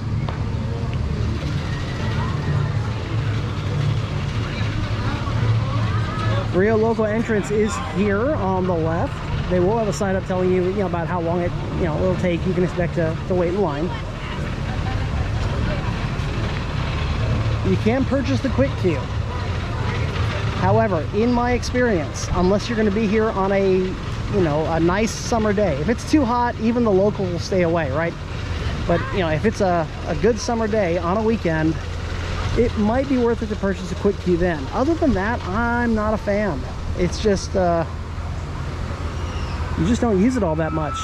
Rio Loco entrance is here on the left. They will have a sign up telling you, about how long it'll take. You can expect to wait in line. You can purchase the quick queue. However, in my experience, unless you're going to be here on a nice summer day, if it's too hot, even the local will stay away, right? But if it's a good summer day on a weekend, it might be worth it to purchase a quick queue then. Other than that, I'm not a fan. It's just you just don't use it all that much.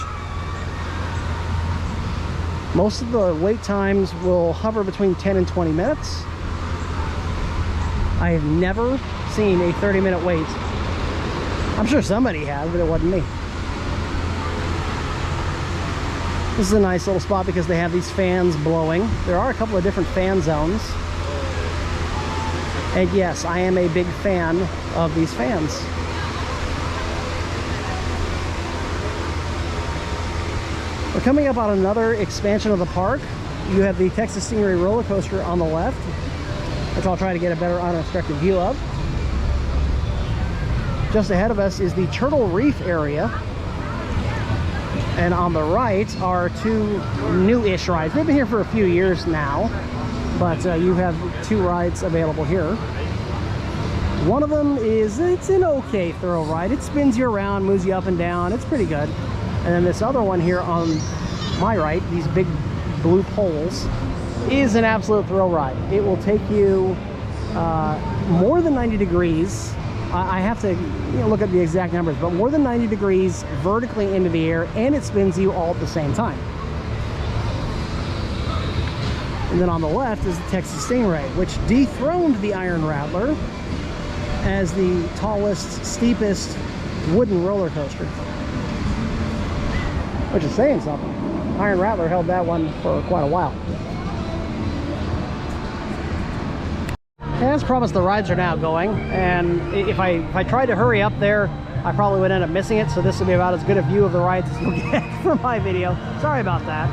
Most of the wait times will hover between 10 and 20 minutes. I have never seen a 30-minute wait. I'm sure somebody has, but it wasn't me. This is a nice little spot because they have these fans blowing. There are a couple of different fan zones. And yes, I am a big fan of these fans. We're coming up on another expansion of the park. You have the Texas Stingray roller coaster on the left, which I'll try to get a better unobstructed view of. Just ahead of us is the Turtle Reef area. And on the right are two new-ish rides. They've been here for a few years now, but you have two rides available here. One of them it's an okay thrill ride. It spins you around, moves you up and down. It's pretty good. And then this other one here on my right, these big blue poles, is an absolute thrill ride. It will take you more than 90 degrees. I have to look at the exact numbers, but more than 90 degrees vertically into the air, and it spins you all at the same time. And then on the left is the Texas Stingray, which dethroned the Iron Rattler as the tallest, steepest wooden roller coaster. Which is saying something. Iron Rattler held that one for quite a while. As promised, the rides are now going, and if I tried to hurry up there, I probably would end up missing it, so this will be about as good a view of the rides as you'll get for my video. Sorry about that.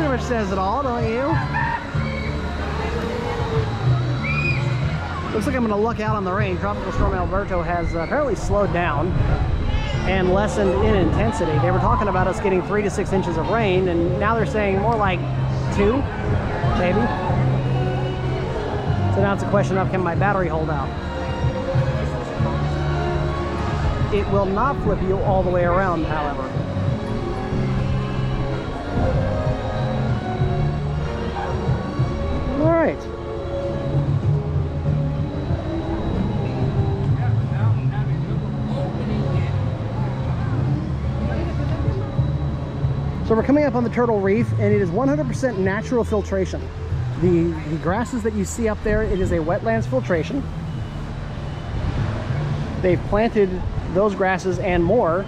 pretty much says it all, don't you? Looks like I'm gonna look out on the rain. Tropical Storm Alberto has apparently slowed down and lessened in intensity. They were talking about us getting 3 to 6 inches of rain, and now they're saying more like 2, maybe. So now it's a question of, can my battery hold out? It will not flip you all the way around, however. All right. So we're coming up on the Turtle Reef, and it is 100% natural filtration. The grasses that you see up there, it is a wetlands filtration. They've planted those grasses and more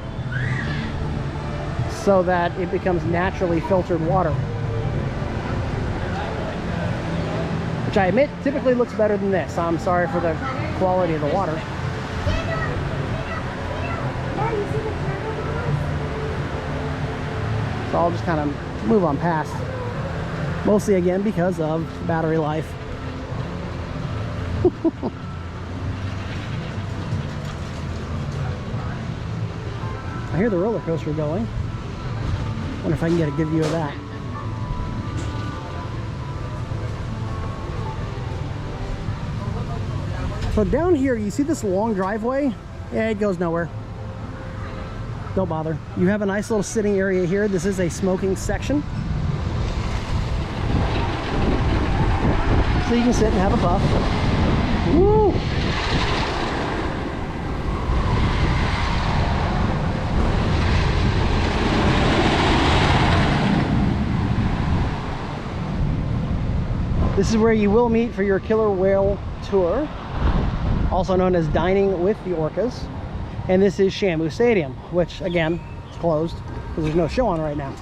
so that it becomes naturally filtered water. Which I admit typically looks better than this. I'm sorry for the quality of the water. So I'll just kind of move on past. Mostly again because of battery life. I hear the roller coaster going. Wonder if I can get a good view of that. So down here, you see this long driveway? Yeah, it goes nowhere. Don't bother. You have a nice little sitting area here. This is a smoking section. So you can sit and have a puff. Woo! This is where you will meet for your killer whale tour, also known as Dining with the Orcas. And this is Shamu Stadium, which again, is closed because there's no show on right now.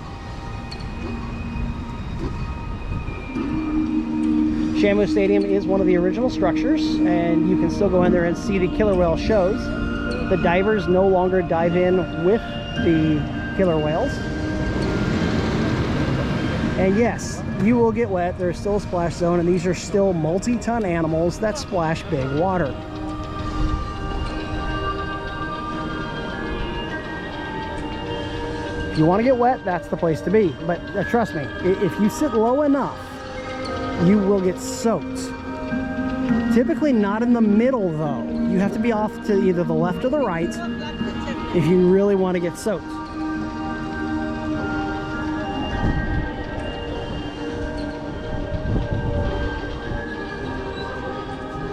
Shamu Stadium is one of the original structures, and you can still go in there and see the killer whale shows. The divers no longer dive in with the killer whales. And yes, you will get wet. There's still a splash zone, and these are still multi-ton animals that splash big water. If you want to get wet, that's the place to be. But trust me, if you sit low enough, you will get soaked. Typically not in the middle though. You have to be off to either the left or the right if you really want to get soaked.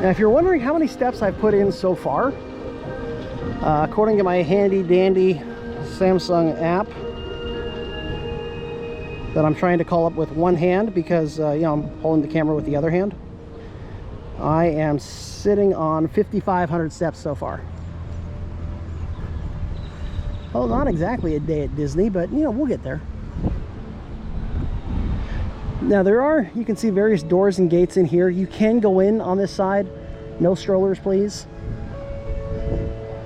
Now, if you're wondering how many steps I've put in so far, according to my handy dandy Samsung app that I'm trying to call up with one hand because you know, I'm holding the camera with the other hand, I am sitting on 5,500 steps so far. Well, not exactly a day at Disney, but you know, we'll get there. Now there are, you can see various doors and gates in here. You can go in on this side. No strollers, please.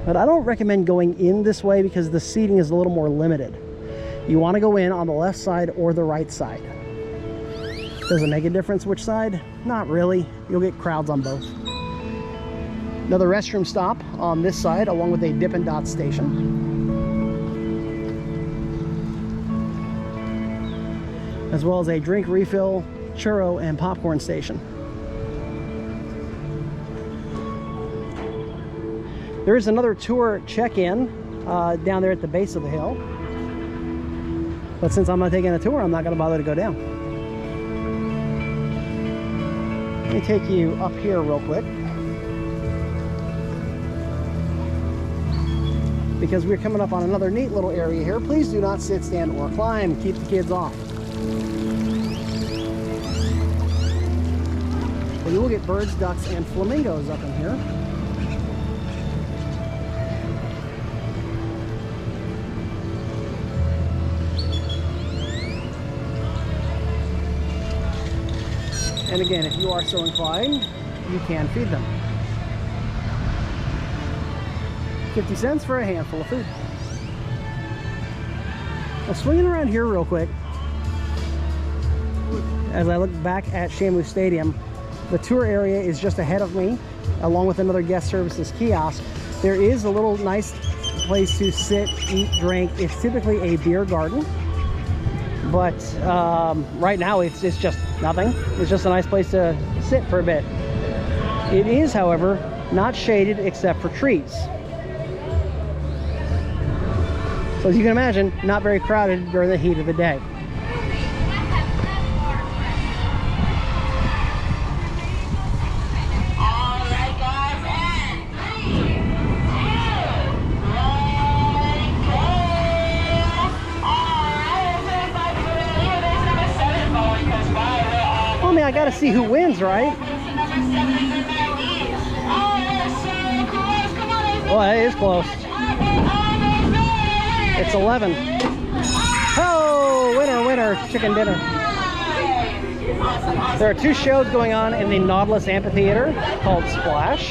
But I don't recommend going in this way because the seating is a little more limited. You want to go in on the left side or the right side. Does it make a difference which side? Not really. You'll get crowds on both. Another restroom stop on this side, along with a Dippin' Dots station. As well as a drink refill, churro, and popcorn station. There is another tour check-in down there at the base of the hill. But since I'm not taking a tour, I'm not going to bother to go down. Let me take you up here real quick, because we're coming up on another neat little area here. Please do not sit, stand, or climb. Keep the kids off. But you will get birds, ducks, and flamingos up in here. And again, if you are so inclined, you can feed them. 50 cents for a handful of food. Now, swinging around here real quick, as I look back at Shamu Stadium. The tour area is just ahead of me, along with another guest services kiosk. There is a little nice place to sit, eat, drink. It's typically a beer garden, but right now it's just nothing. It's just a nice place to sit for a bit. It is, however, not shaded except for trees. So as you can imagine, not very crowded during the heat of the day. I gotta see who wins, right? Well, it is close. It's 11. Oh, winner, chicken dinner. There are two shows going on in the Nautilus Amphitheater called Splash.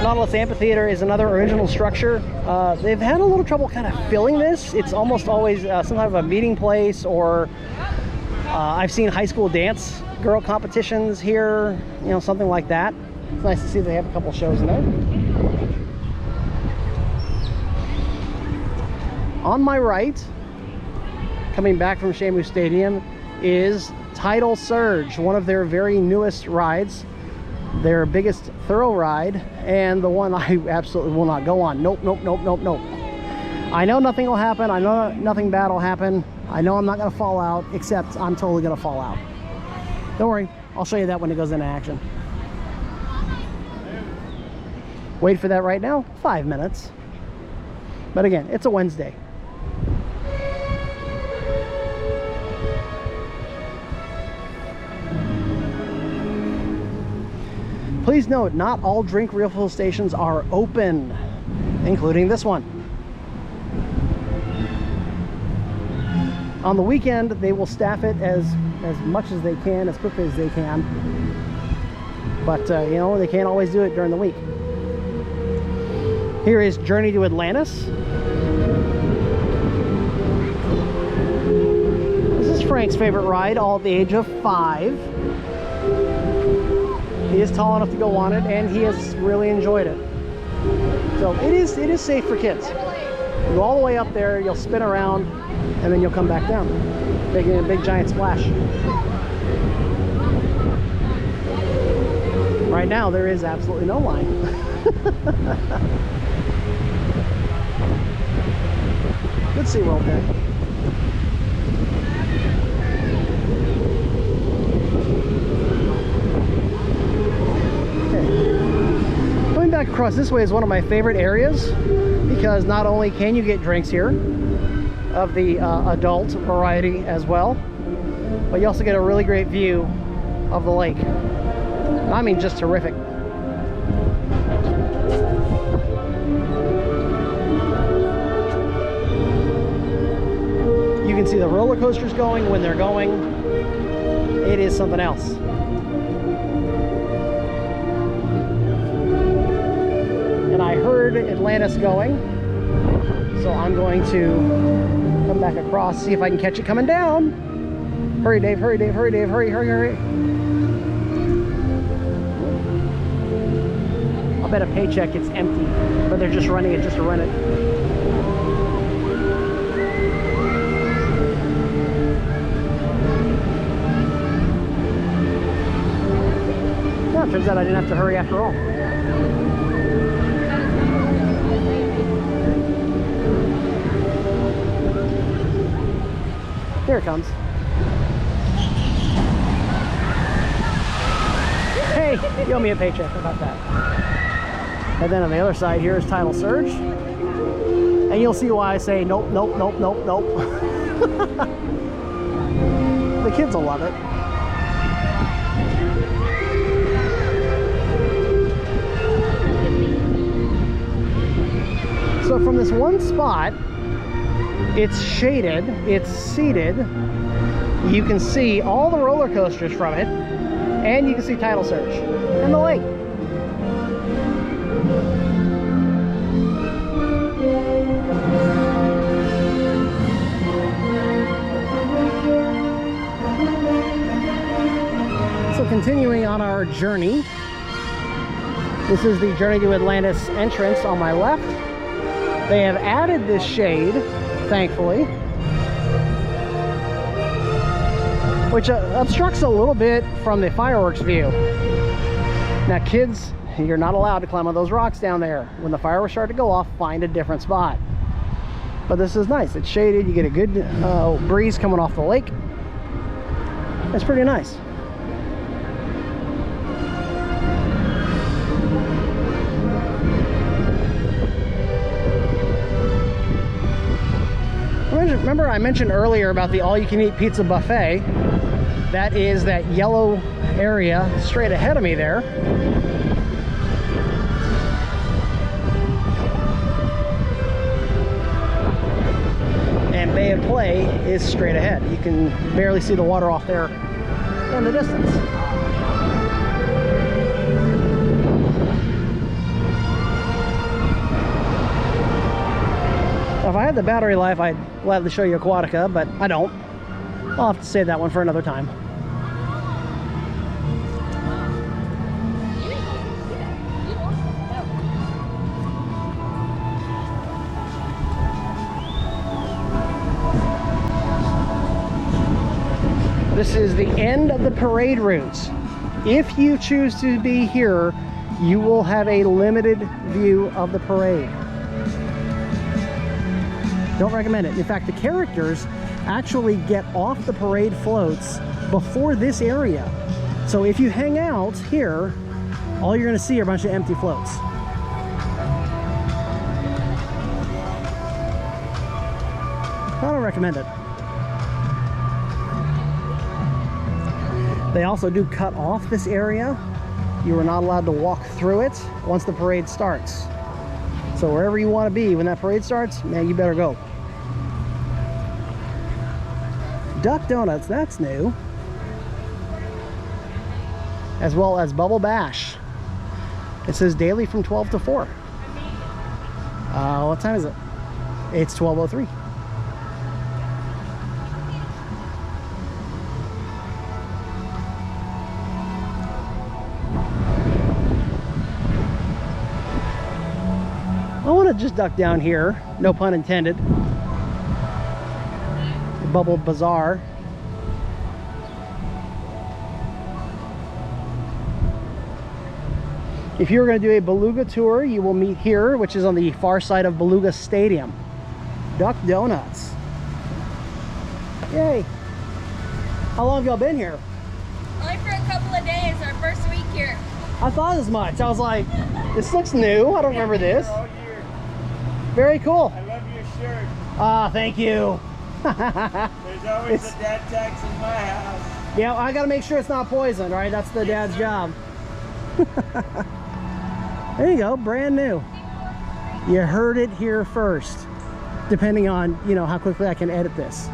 Nautilus Amphitheater is another original structure. They've had a little trouble kind of filling this. It's almost always some type of a meeting place, or I've seen high school dance girl competitions here, you know, something like that. It's nice to see they have a couple shows in there. On my right, coming back from Shamu Stadium, is Tidal Surge, one of their very newest rides, their biggest thrill ride, and the one I absolutely will not go on. Nope. I know nothing will happen. I know nothing bad will happen. I know I'm not going to fall out, except I'm totally going to fall out. Don't worry, I'll show you that when it goes into action. Wait for that right now, 5 minutes. But again, it's a Wednesday. Please note, not all drink refill stations are open, including this one. On the weekend, they will staff it as much as they can, as quickly as they can. But, you know, they can't always do it during the week. Here is Journey to Atlantis. This is Frank's favorite ride, all at the age of 5. He is tall enough to go on it, and he has really enjoyed it. So it is safe for kids. You go all the way up there, you'll spin around, and then you'll come back down, making a big giant splash. Right now, there is absolutely no line. Good SeaWorld Day. Okay. Going back across this way is one of my favorite areas, because not only can you get drinks here of the adult variety as well, but you also get a really great view of the lake. I mean, just terrific. You can see the roller coasters going when they're going. It is something else. And I heard Atlantis going, so I'm going to come back across, see if I can catch it coming down. Hurry, Dave, hurry, Dave, hurry, Dave, hurry, hurry, hurry. I'll bet a paycheck it's empty, but they're just running it just to run it. No, it turns out I didn't have to hurry after all. Here it comes. Hey, you owe me a paycheck. How about that? And then on the other side here is Tidal Surge. And you'll see why I say nope, nope, nope, nope, nope. The kids will love it. So from this one spot, it's shaded, it's seated. You can see all the roller coasters from it, and you can see Tidal Surge and the lake. continuing on our journey. This is the Journey to Atlantis entrance on my left. They have added this shade, thankfully, which obstructs a little bit from the fireworks view. Now kids, you're not allowed to climb on those rocks down there. When the fireworks start to go off, find a different spot. But this is nice. It's shaded. You get a good breeze coming off the lake. It's pretty nice. Remember I mentioned earlier about the all-you-can-eat pizza buffet. That is that yellow area straight ahead of me there. And Bay of Play is straight ahead. You can barely see the water off there in the distance. If I had the battery life, I'd gladly show you Aquatica, but I don't. I'll have to save that one for another time. This is the end of the parade routes. If you choose to be here, you will have a limited view of the parade. Don't recommend it. In fact, the characters actually get off the parade floats before this area. So if you hang out here, all you're going to see are a bunch of empty floats. I don't recommend it. They also do cut off this area. You are not allowed to walk through it once the parade starts. So wherever you want to be when that parade starts, man, you better go. Duck Donuts, that's new. As well as Bubble Bash. It says daily from 12 to 4. What time is it? It's 12:03. I want to just duck down here, no pun intended. Bubble Bazaar. If you're going to do a beluga tour, you will meet here, which is on the far side of Beluga Stadium. Duck Donuts. Yay. How long have y'all been here? Only for a couple of days, our first week here. I thought as much. I was like, this looks new. I don't remember this. All year. Very cool. I love your shirt. Ah, thank you. There's always a dad tax in my house. Yeah, I gotta make sure it's not poisoned, right? That's the dad's job. There you go, brand new. You heard it here first, depending on, you know, how quickly I can edit this.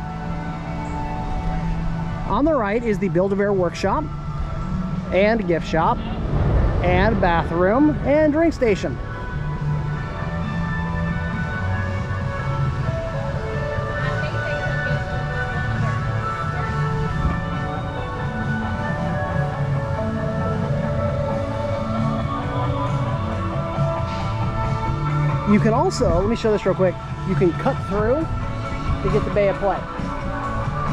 On the right is the Build-A-Bear workshop and gift shop and bathroom and drink station. You can also, let me show this real quick, you can cut through to get the Bay of Play.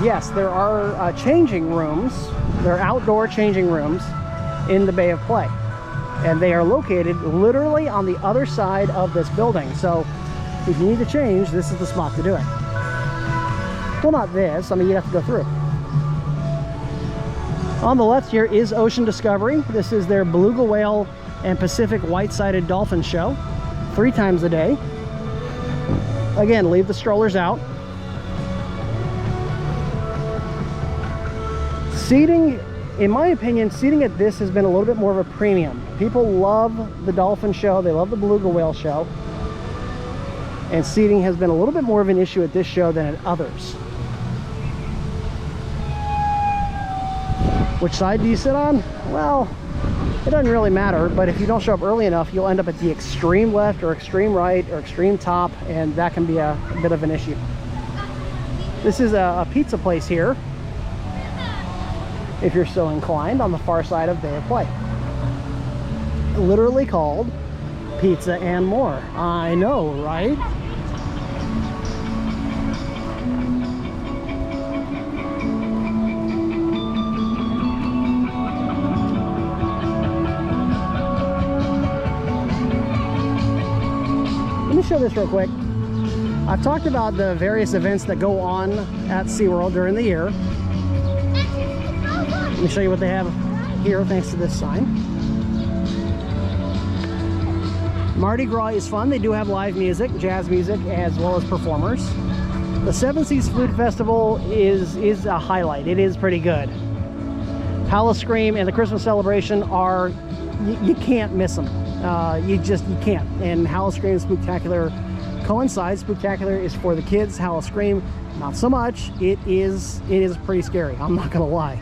Yes, there are changing rooms, there are outdoor changing rooms in the Bay of Play. And they are located literally on the other side of this building. So if you need to change, this is the spot to do it. Well, not this, I mean, you have to go through. On the left here is Ocean Discovery. This is their beluga whale and Pacific white-sided dolphin show. 3 times a day. Again, leave the strollers out. Seating, in my opinion, seating at this has been a little bit more of a premium. People love the dolphin show, they love the beluga whale show. And seating has been a little bit more of an issue at this show than at others. Which side do you sit on? Well, it doesn't really matter, but if you don't show up early enough, you'll end up at the extreme left or extreme right or extreme top, and that can be a bit of an issue. This is a pizza place here. if you're so inclined, on the far side of Bay of Play. Literally called Pizza and More. I know, right? Let me show this real quick. I've talked about the various events that go on at SeaWorld during the year. Let me show you what they have here thanks to this sign. Mardi Gras is fun. They do have live music, jazz music, as well as performers. The Seven Seas Food Festival is a highlight. It is pretty good. Howl-O-Scream and the Christmas celebration are, you can't miss them. You can't. And Howl-O-Scream and Spooktacular coincide. Spooktacular is for the kids. Howl-O-Scream, not so much. It is pretty scary, I'm not gonna lie.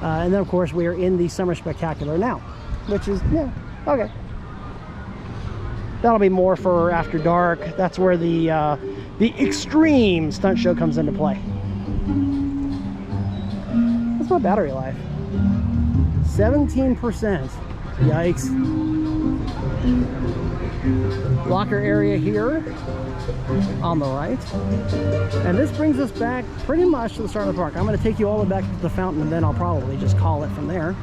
And then of course we are in the Summer Spectacular now, which is, yeah, okay. That'll be more for after dark. That's where the extreme stunt show comes into play. What's my battery life? 17%. Yikes. Locker area here on the right. And this brings us back pretty much to the start of the park. I'm going to take you all the way back to the fountain, and then I'll probably just call it from there.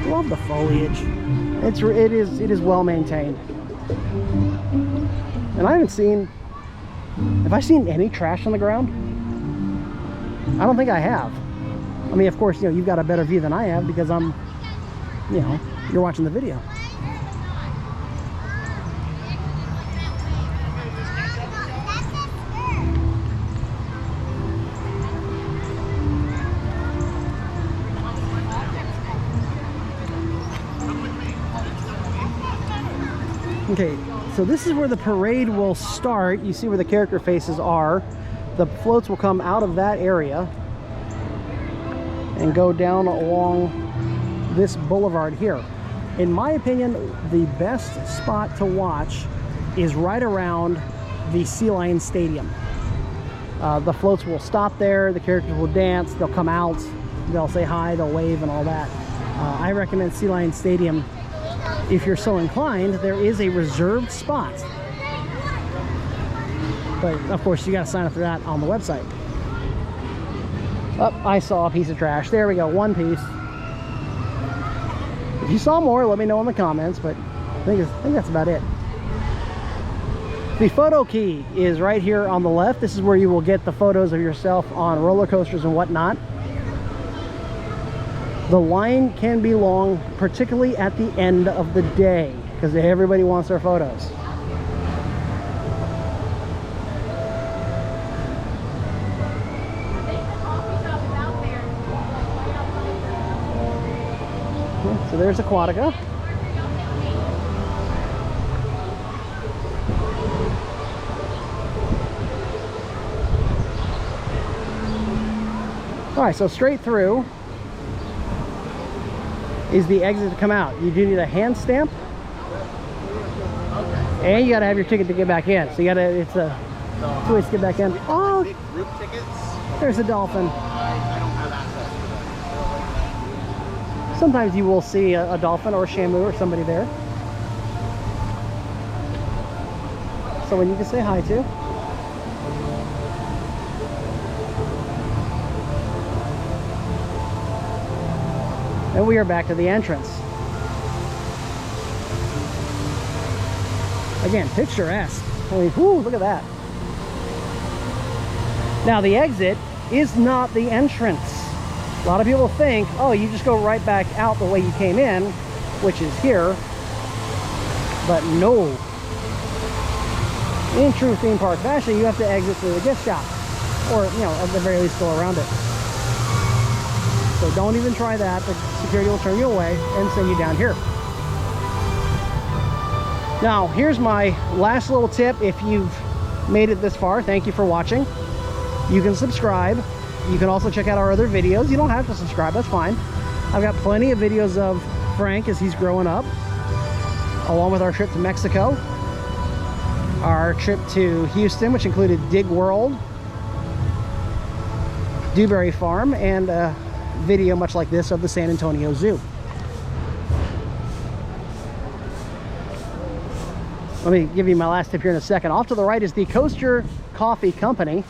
Love the foliage. It is well maintained. And I haven't seen, have I seen any trash on the ground? I don't think I have. I mean, of course, you know, you've got a better view than I have because I'm, you know, you're watching the video. Okay, so this is where the parade will start. You see where the character faces are. The floats will come out of that area and go down along this boulevard here. In my opinion, the best spot to watch is right around the Sea Lion Stadium. The floats will stop there, the characters will dance, they'll come out, they'll say hi, they'll wave and all that. I recommend Sea Lion Stadium. If you're so inclined, there is a reserved spot. But of course, you got to sign up for that on the website. Oh, I saw a piece of trash. There we go, one piece. If you saw more, let me know in the comments, but I think that's about it. The photo key is right here on the left. This is where you will get the photos of yourself on roller coasters and whatnot. The line can be long, particularly at the end of the day, because everybody wants their photos. So there's Aquatica. All right, so straight through is the exit to come out. You do need a hand stamp, and you gotta have your ticket to get back in. So you gotta, it's a twist to get back in. Oh, Group tickets? there's a Dolphin. I don't have access to that. Sometimes you will see a Dolphin or a Shamu or somebody there. Someone you can say hi to. And we are back to the entrance. Again, picturesque. I mean, whoo, look at that. Now the exit is not the entrance. A lot of people think, oh, you just go right back out the way you came in, which is here. But no. In true theme park fashion, you have to exit through the gift shop. Or, you know, at the very least go around it. So don't even try that. The security will turn you away and send you down here. Now, here's my last little tip. If you've made it this far, thank you for watching. You can subscribe. You can also check out our other videos. You don't have to subscribe, that's fine. I've got plenty of videos of Frank as he's growing up, along with our trip to Mexico. our trip to Houston, which included Dig World, Dewberry Farm, and a video much like this of the San Antonio Zoo. Let me give you my last tip here in a second. Off to the right is the Coaster Coffee Company.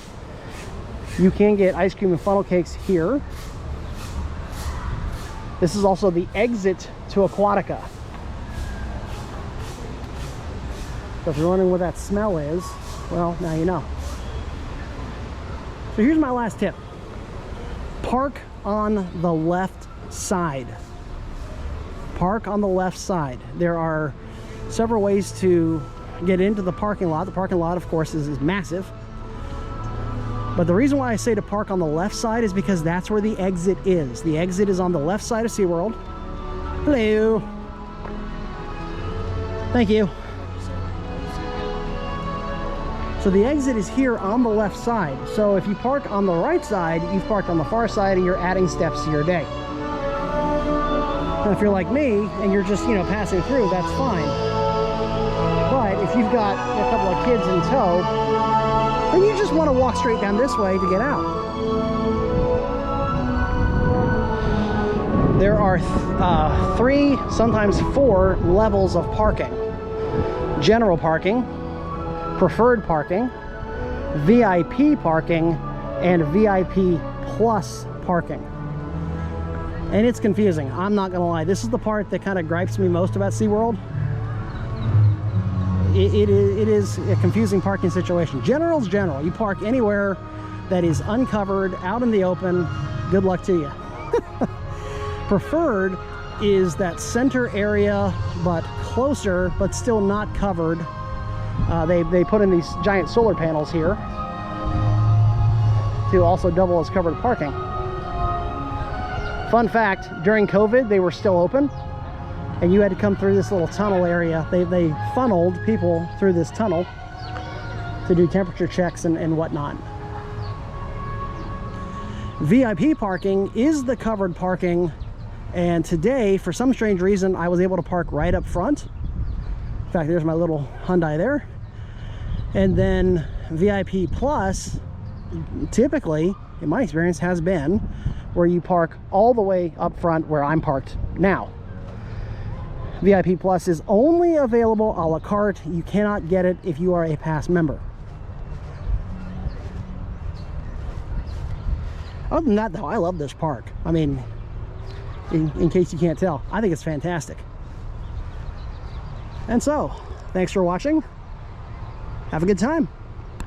You can get ice cream and funnel cakes here. This is also the exit to Aquatica. So if you're wondering what that smell is, well, now you know. So here's my last tip. Park on the left side. Park on the left side. There are several ways to get into the parking lot. The parking lot, of course, is massive. But the reason why I say to park on the left side is because that's where the exit is. The exit is on the left side of SeaWorld. Hello. Thank you. So the exit is here on the left side. So if you park on the right side, you've parked on the far side and you're adding steps to your day. Now, if you're like me and you're just, passing through, that's fine. But if you've got a couple of kids in tow, then you just want to walk straight down this way to get out. There are 3, sometimes 4 levels of parking. General parking, preferred parking, VIP parking, and VIP plus parking. And it's confusing, I'm not gonna lie. This is the part that kind of gripes me most about SeaWorld. It is a confusing parking situation. General's general. You park anywhere that is uncovered, out in the open, good luck to you. Preferred is that center area, but closer, but still not covered. They put in these giant solar panels here to also double as covered parking. Fun fact, during COVID, they were still open, and you had to come through this little tunnel area. They funneled people through this tunnel to do temperature checks and whatnot. VIP parking is the covered parking, and today, for some strange reason, I was able to park right up front. In fact, there's my little Hyundai there. And then VIP Plus, typically, in my experience, has been where you park all the way up front where I'm parked now. VIP Plus is only available a la carte. You cannot get it if you are a pass member. Other than that, though, I love this park. I mean, in case you can't tell, I think it's fantastic. And so, thanks for watching. Have a good time.